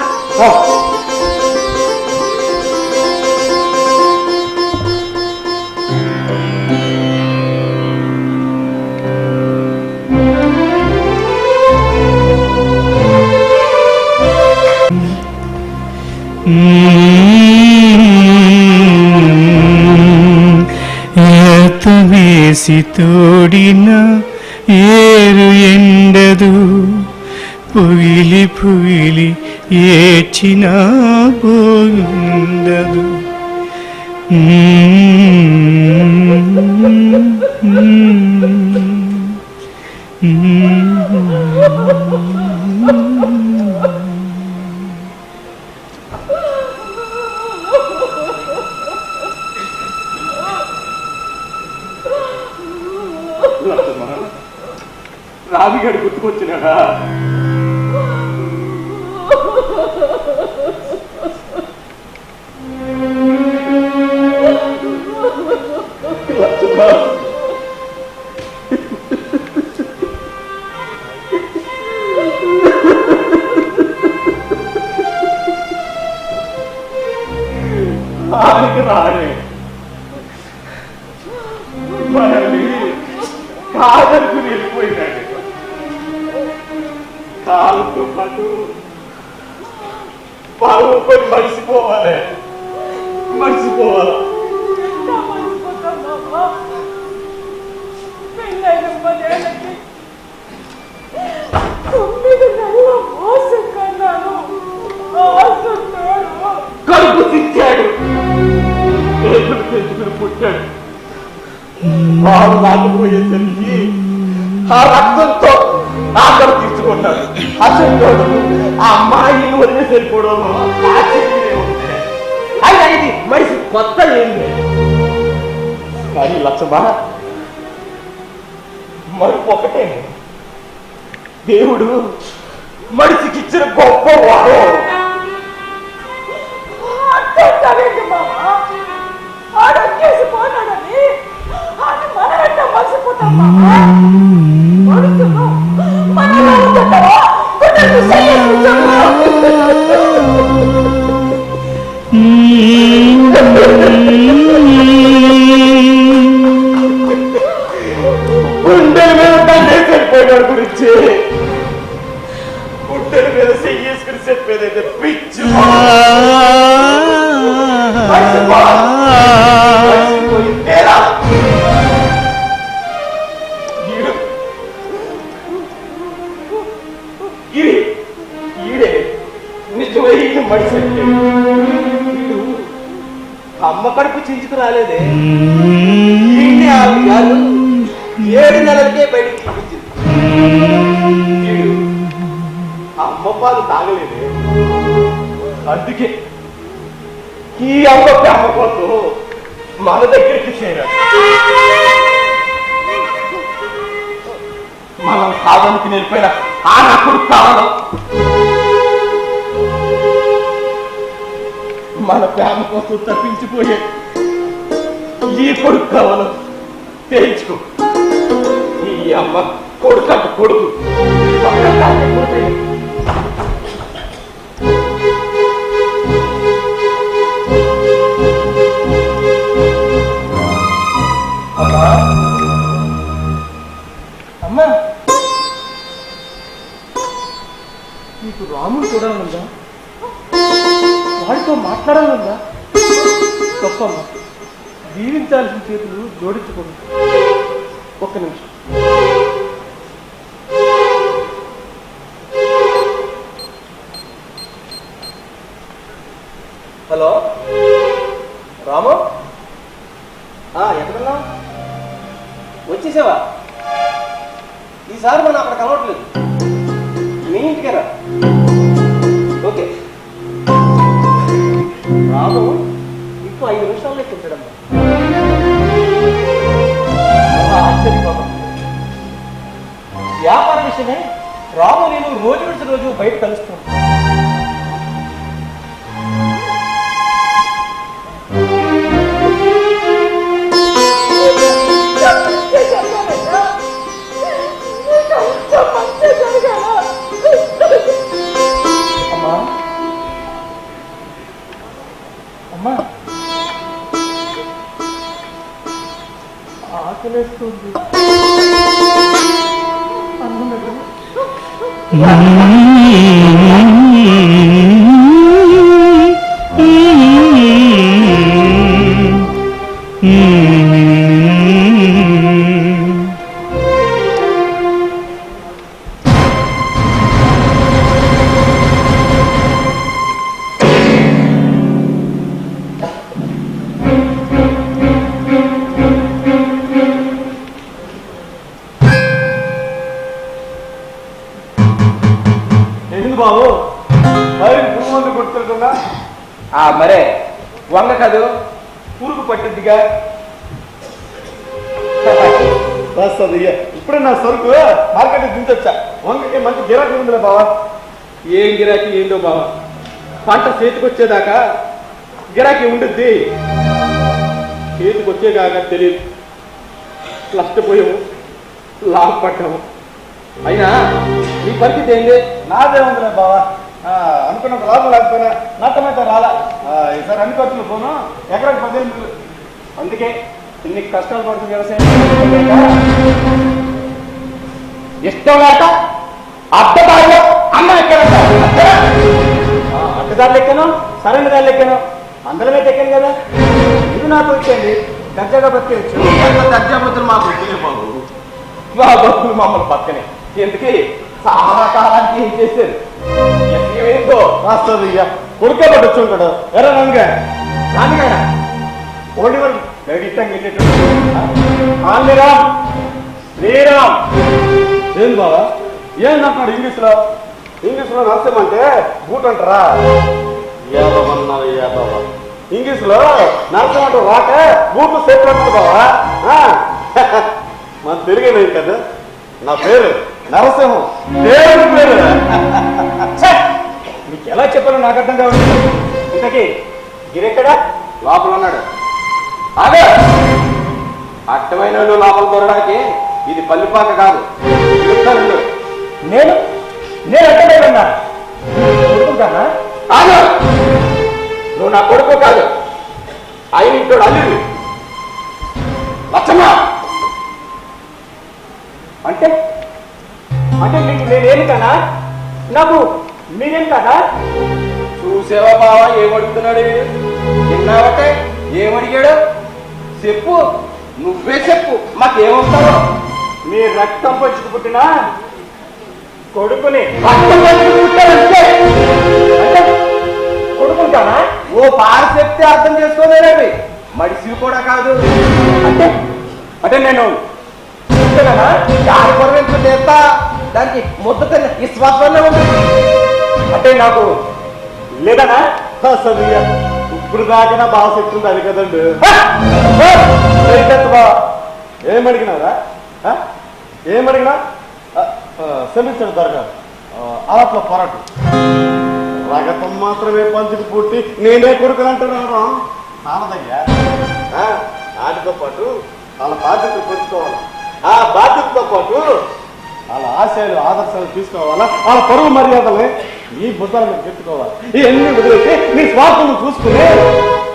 ఏత వేసి తోడిన ఏరు ఎండదు, పుగిలి పుగిలి ఏడ్చిన పోయుండదు. రాజుగాడు గుర్తుకొచ్చినాడా? రానే మనల్ని కాదనుకుని వెళ్ళిపోయినాడు. కాలంతో పాటు బాగుపడి మర్చిపోవాలి. పెళ్ళైన 10 ఏళ్ళకి 9 నెలల మోసం కన్నాను. కడుపు తిట్టాడు, చేతులు తెచ్చుకుని పుట్టాడు. వాడు రాకపోయేసరికి ఆ రక్తంతో ఆకలి తీర్చుకున్నాడు. అసలు ఆ అమ్మాయిని వదిలేసి వెళ్ళిపోవడం అయినా ఇది మనిషి కొత్త ఏంది కానీ లక్ష్మా మరొకటే, దేవుడు మనిషికి ఇచ్చిన గొప్ప వాడు. ఆడొచ్చేసి పోతాడని అది మన వెంట మర్చిపోతాం. గుండెల మీద తండ్రి గురించి గుండెల మీద చెయ్యేసుకుని చెప్పేదైతే పిచ్చి. ఈడే నిజమైన మనిషి. అమ్మ కడుపు చించుకు రాలేదే, 7 నెలలకే బయటికి చూపించింది. అమ్మ పాలు తాగలేదే, అందుకే ఈ అమ్మ ప్రేమ కోసం మన దగ్గరికి చేరాడు. మనం కాదనికి నిలిపోయిన ఆ నా కొడుకు కావాలో, మన ప్రేమ కోసం తప్పించిపోయే ఈ కొడుకు కావాలో తేల్చుకో. ఈ అమ్మ కొడుకు అంటే కొడుకు. అమ్మా, నీకు రాముడు చూడాలనుందా? వాడితో మాట్లాడాలనుందా? గొప్పమ్మ, దీవించాల్సిన చేతులు జోడించుకోండి. ఒక్క నిమిషం. హలో రాము, ఎక్కడున్నావు? వచ్చేసావా? ఈసారి మనం అక్కడ కలవట్లేదు, మీ ఇంటికేరా. ఓకే. రాము ఇంకో 5 నిమిషాల్లో కూర్చోడమ్మా. ఆశ్చర్యపోతాం. వ్యాపార విషయమే రాము నేను రోజు విడిచి రోజు బయట కలుస్తాను. అమ్మా, ఆకలేస్తుంది. బాబు మరి పురుగు గుర్తుంటుందా? మరే వంగ కాదు, పురుగు పట్టిద్దిగా. ఇప్పుడే నా సరుకు మార్కెట్ దించొచ్చా. వంగకి మంచి గిరాకీ ఉందిలే బావా. ఏం గిరాకీ ఏంటో బావా, పంట చేతికొచ్చేదాకా గిరాకీ ఉండుద్ది. చేతికొచ్చేదాకా తెలియదు. నష్టపోయాము, లాభపడ్డాము. అయినా నీ పరిస్థితి ఏంటి? నాదే ఉందిలే బావా. అనుకున్నంత లాభం లేకపోయినా నష్టమైతే రాలా. ఈసారి అన్ని ఖర్చులు పోను, ఎకరాకి 15. అందుకే ఇన్ని కష్టాలు పడుతుంది వ్యవసాయం ఇష్టం లేక అడ్డదారిలో అన్నం ఎక్కారంట. అడ్డదారులు ఎక్కాను, సరైన దారులు ఎక్కాను, అందరమే ఎక్కాను కదా. ఇది నాకు వచ్చేయండి, దర్జాగా బతికేయచ్చు. ఎంత దర్జాబుద్ధులు మాకు వచ్చింది బాబు. మా బతుకులు మమ్మల్ని పక్కనే ఎందుకు చాలా కాలానికి ఏం చేశారు ఏంటో వాస్తవం ఇక కొడుకే పట్టొచ్చు ఉంటాడు. ఎరా నంగా నాన్నగారా ఓడి వాళ్ళు ఇష్టంగా వెళ్ళేటప్పుడు శ్రీరామ్ శ్రీరామ్ ఏంది బాబా ఏం అంటున్నాడు ఇంగ్లీష్లో నరసింహంటే బూట్ అంటారా? ఏమన్నారు ఏ బాబా ఇంగ్లీష్లో నరసింహ అంటే వాట బూట్లు సెట్ అంటారు బాబా. మన తెలుగు కదా, నా పేరు నరసింహం, దేవుడి పేరు. మీకు ఎలా చెప్పాలో నాకు అర్థం కావాలి. ఇంతకీ గిరెక్కడా? లోపల ఉన్నాడు. అదే అట్టమైన లోపల దొరడానికి ఇది పల్లిపాక కాదు. నేను అట్టడే ఉన్నా కొడుకుంటానా? కాదు, నువ్వు నా కొడుకు కాదు, ఆయన ఇంకోడు అల్లుడు లచ్చమ్మ. అంటే అంటే మీకు నేనేమి కదా, నాకు మీరేం కదా? చూసేవా బావా ఏమడుగుతున్నాడు? విన్నావటే ఏమడిగాడు? చెప్పు, నువ్వే చెప్పు, మాకేమవుతావు? మీ రక్తం పంచుకు పుట్టిన కొడుకుని రక్తం పంచుకు పుట్టాడంటే అంటే కొడుకుంటానా? ఓ పార చెప్తే అర్థం చేసుకోలేవి, మడిసివి కూడా కాదు. అంటే అంటే నేను చూస్తున్నానా? దాని కొరకు చేస్తా దానికి ముద్ద తిన్న విశ్వాసంలో ఉంటుంది. అంటే నాకు లేదనా? అసలు ఇప్పుడు దాకా బాగా చెప్తుంది అది కదండి. ఏమడిగినారా? ఏమడిగినా క్షమించండి దొరగారు, అలా పొరటు రగతం మాత్రమే పంచుకు పుట్టి నేనే కొడుకునంటున్నాను. నాన్నదయ్యా వాటితో పాటు వాళ్ళ బాధ్యతలు పెంచుకోవాలి, ఆ బాధ్యతతో పాటు వాళ్ళ ఆశయాలు ఆదర్శాలు తీసుకోవాలా, వాళ్ళ పరువు మర్యాదల్ని ఈ బుద్ధాల మీద పెట్టుకోవాలి. ఇవన్నీ వదిలేసి మీ స్వార్థం చూసుకుని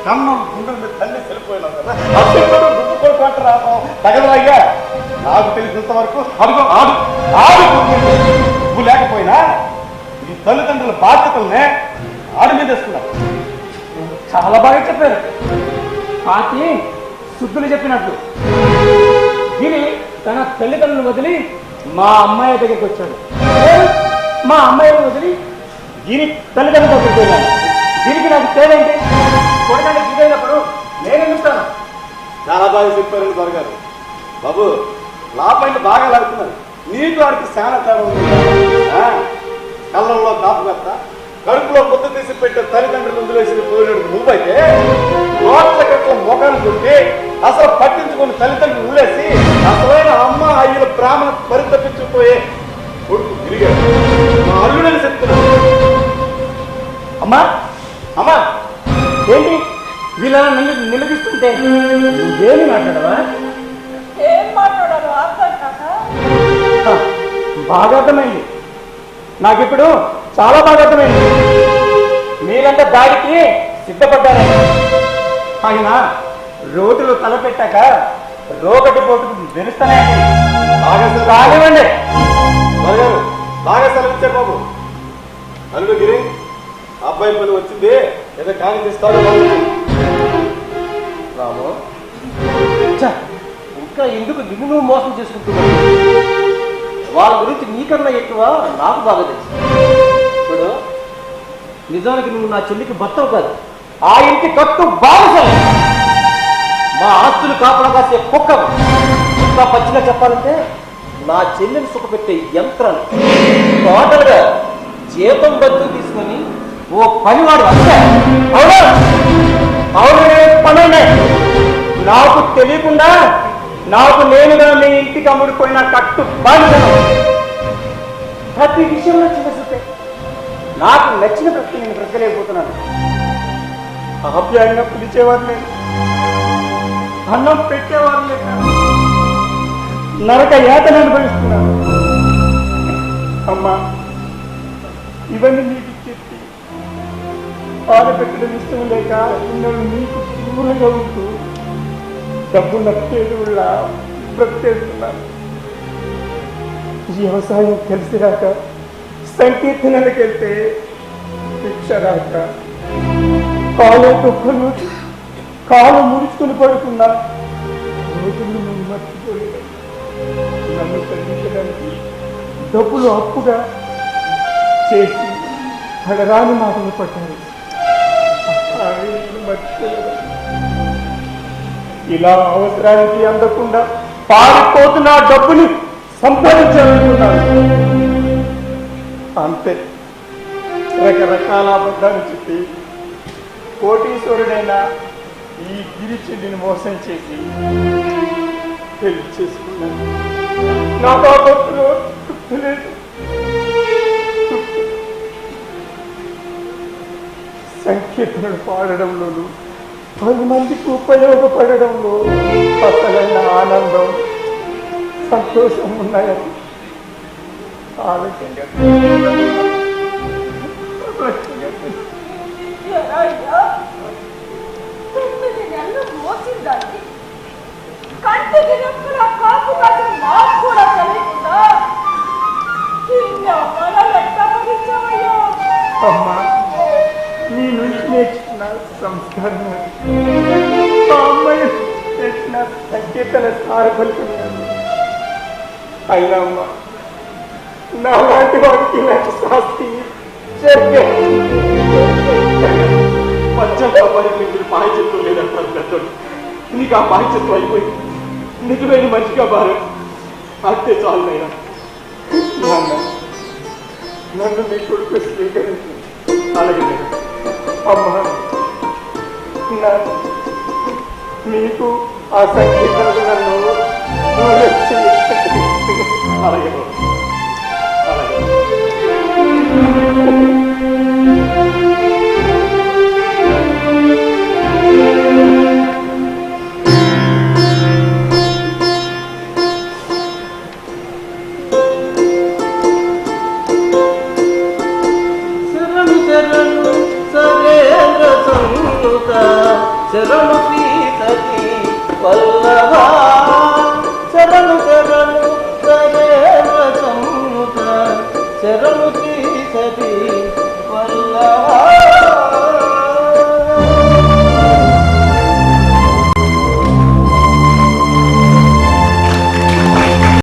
కన్నం గుండెల మీద తల్లి వెళ్ళిపోయినావు కదా, అప్పుడు దుబ్బుకొని పంట రావడం తగదయ్యా. నాకు తెలిసినంత వరకు అడుగు ఆడు ఆడు నువ్వు లేకపోయినా ఈ తల్లిదండ్రుల బాధ్యతలనే ఆడి మీద వేసుకున్నారు. చాలా బాగా చెప్పారు. పాతి శుద్ధులు చెప్పినట్లు దీని తన తల్లిదండ్రులను వదిలి మా అమ్మాయి దగ్గరికి వచ్చాడు, మా అమ్మాయిని వదిలి దీని తల్లిదండ్రుల దగ్గరికి వెళ్ళాను. దీనికి నాకు తేలేంటి? కొడకండి దిగైనప్పుడు నేను ఇస్తాను. చాలా బాగా చెప్పారండి దొరగారు. బాబు లాభం బాగా లాగుతున్నారు, నీకు వాడికి చాలా తేడా ఉంది. కళ్ళల్లో కాపు కత్త, కడుపులో ముద్ద తీసి పెట్టే తల్లిదండ్రులు వదిలేసి పోయినట్టు నువ్వైతే నోట్ల కట్ల మొఖాన్ని కొట్టి అసలు పట్టించుకుని తల్లిదండ్రులు వదిలేసి అసలైన అమ్మ అయ్యల ప్రేమ పరితపించిపోయే కొడుకు తిరిగాడు. మా అల్లుడని చెప్తున్నాను. అమ్మా అమ్మా ఏంటి వీళ్ళ నిలదీస్తుంటే నువ్వేమి మాట్లాడవా? ఏం మాట్లాడారు అర్థం కాక? బాగా అర్థమైంది నాకు, ఇప్పుడు చాలా బాగా అర్థమైంది. మీరంతా దాడికి సిద్ధపడ్డారు. ఆయన రోడ్లు తలపెట్టాక రోగటి పోటుకు తెలుస్తానే కానివ్వండి. బాగా సెలవిచ్చే బాబు. అల్లుడు గిరి అబ్బాయి పని వచ్చింది, ఏదో కాని తీస్తాడు రాము. ఇంకా ఎందుకు నిన్ను నువ్వు మోసం చేసుకుంటున్నావు? వాళ్ళ గురించి నీకన్నా ఎక్కువ నాకు బాగా తెలుసు. ఇప్పుడు నిజానికి నువ్వు నా చెల్లికి భర్తవు కాదు, ఆ ఇంటి కట్టు బాగుంది. మా ఆస్తులు కాపలా కాసే కుక్కవు. ఇంకా పచ్చిగా చెప్పాలంటే నా చెల్లిని సుఖపెట్టే యంత్రాలు. టోటల్గా జీతం బద్దు తీసుకొని ఓ పనివాడు అంతే. అవును పనుండే నాకు తెలియకుండా నాకు నేనుగా మీ ఇంటికి అమ్ముడిపోయిన కట్టు బాధ్యతను ప్రతి విషయంలో చిన్నసూపే. నాకు నచ్చిన ప్రతి నేను బ్రతకలేకపోతున్నాను. ఆప్యాయంగా పిలిచేవారు లేదు, అన్నం పెట్టేవారు లేక నరక యాతన అనుభవిస్తున్నాను. అమ్మా ఇవన్నీ నీకు చెప్పి బాధ పెట్టడం ఇష్టం లేక నన్ను నీకు దూరంగా ఉంటూ డబ్బున్న పేరుళ్ళ బ్రతికేస్తున్నారు. వ్యవసాయం కలిసి రాక సంకీర్తనలకు వెళ్తే శిక్ష రాక కాలు ముడుచుకుని పడుకున్నా రోజులు నువ్వు మర్చిపోయావు. నన్ను చదివించడానికి డబ్బులు అప్పుగా చేసి పడరాని మాటలు పట్టారు. మర్చిపోయావు. ఇలా అవసరానికి అందకుండా పారిపోతున్న డబ్బుని సంపాదించాలనుకున్నాను. అంతే రకరకాల అబద్ధాలు చెప్పి కోటీశ్వరుడైన ఈ గిరిచెడ్డిని మోసం చేసి పెళ్లి చేసుకున్నాను. నా బాబతులో తృప్తి లేదు. సంకీర్తనలు పాడడంలోనూ 10 మందికి ఉపయోగపడడంలో అసలైన ఆనందం సంతోషం ఉన్నాయని ఆలోచన మోసిందాన్ని కంటికి రెప్పలా కాపు కాసిన మాకు కూడా తెలియకుండా అమ్మా, నీ నుంచి నేర్చుకున్న సంస్కారం అమ్మాయి చేసిన సంకీర్తన సారఫలితున్నాను. అయినా అమ్మా, నా లాంటి వాడికి ఇలాంటి శాస్తి పశ్చాత్తాపానికి మీరు పాయచత్వం లేదంటారు పెద్దోడు. నీకు ఆ పాయచత్వం అయిపోయి నిజమైన మనిషిగా బాగా అంతే చాలు నైనా. నన్ను మీ కొడుకు స్వీకరించు. అలాగే అమ్మా, మీకు ఆ సంకీర్తనలు నన్ను అలాగే అలాగే. శరణు సీతకి వల్లభా శరణు శరణు సరేంద్ర సంయుత శరణు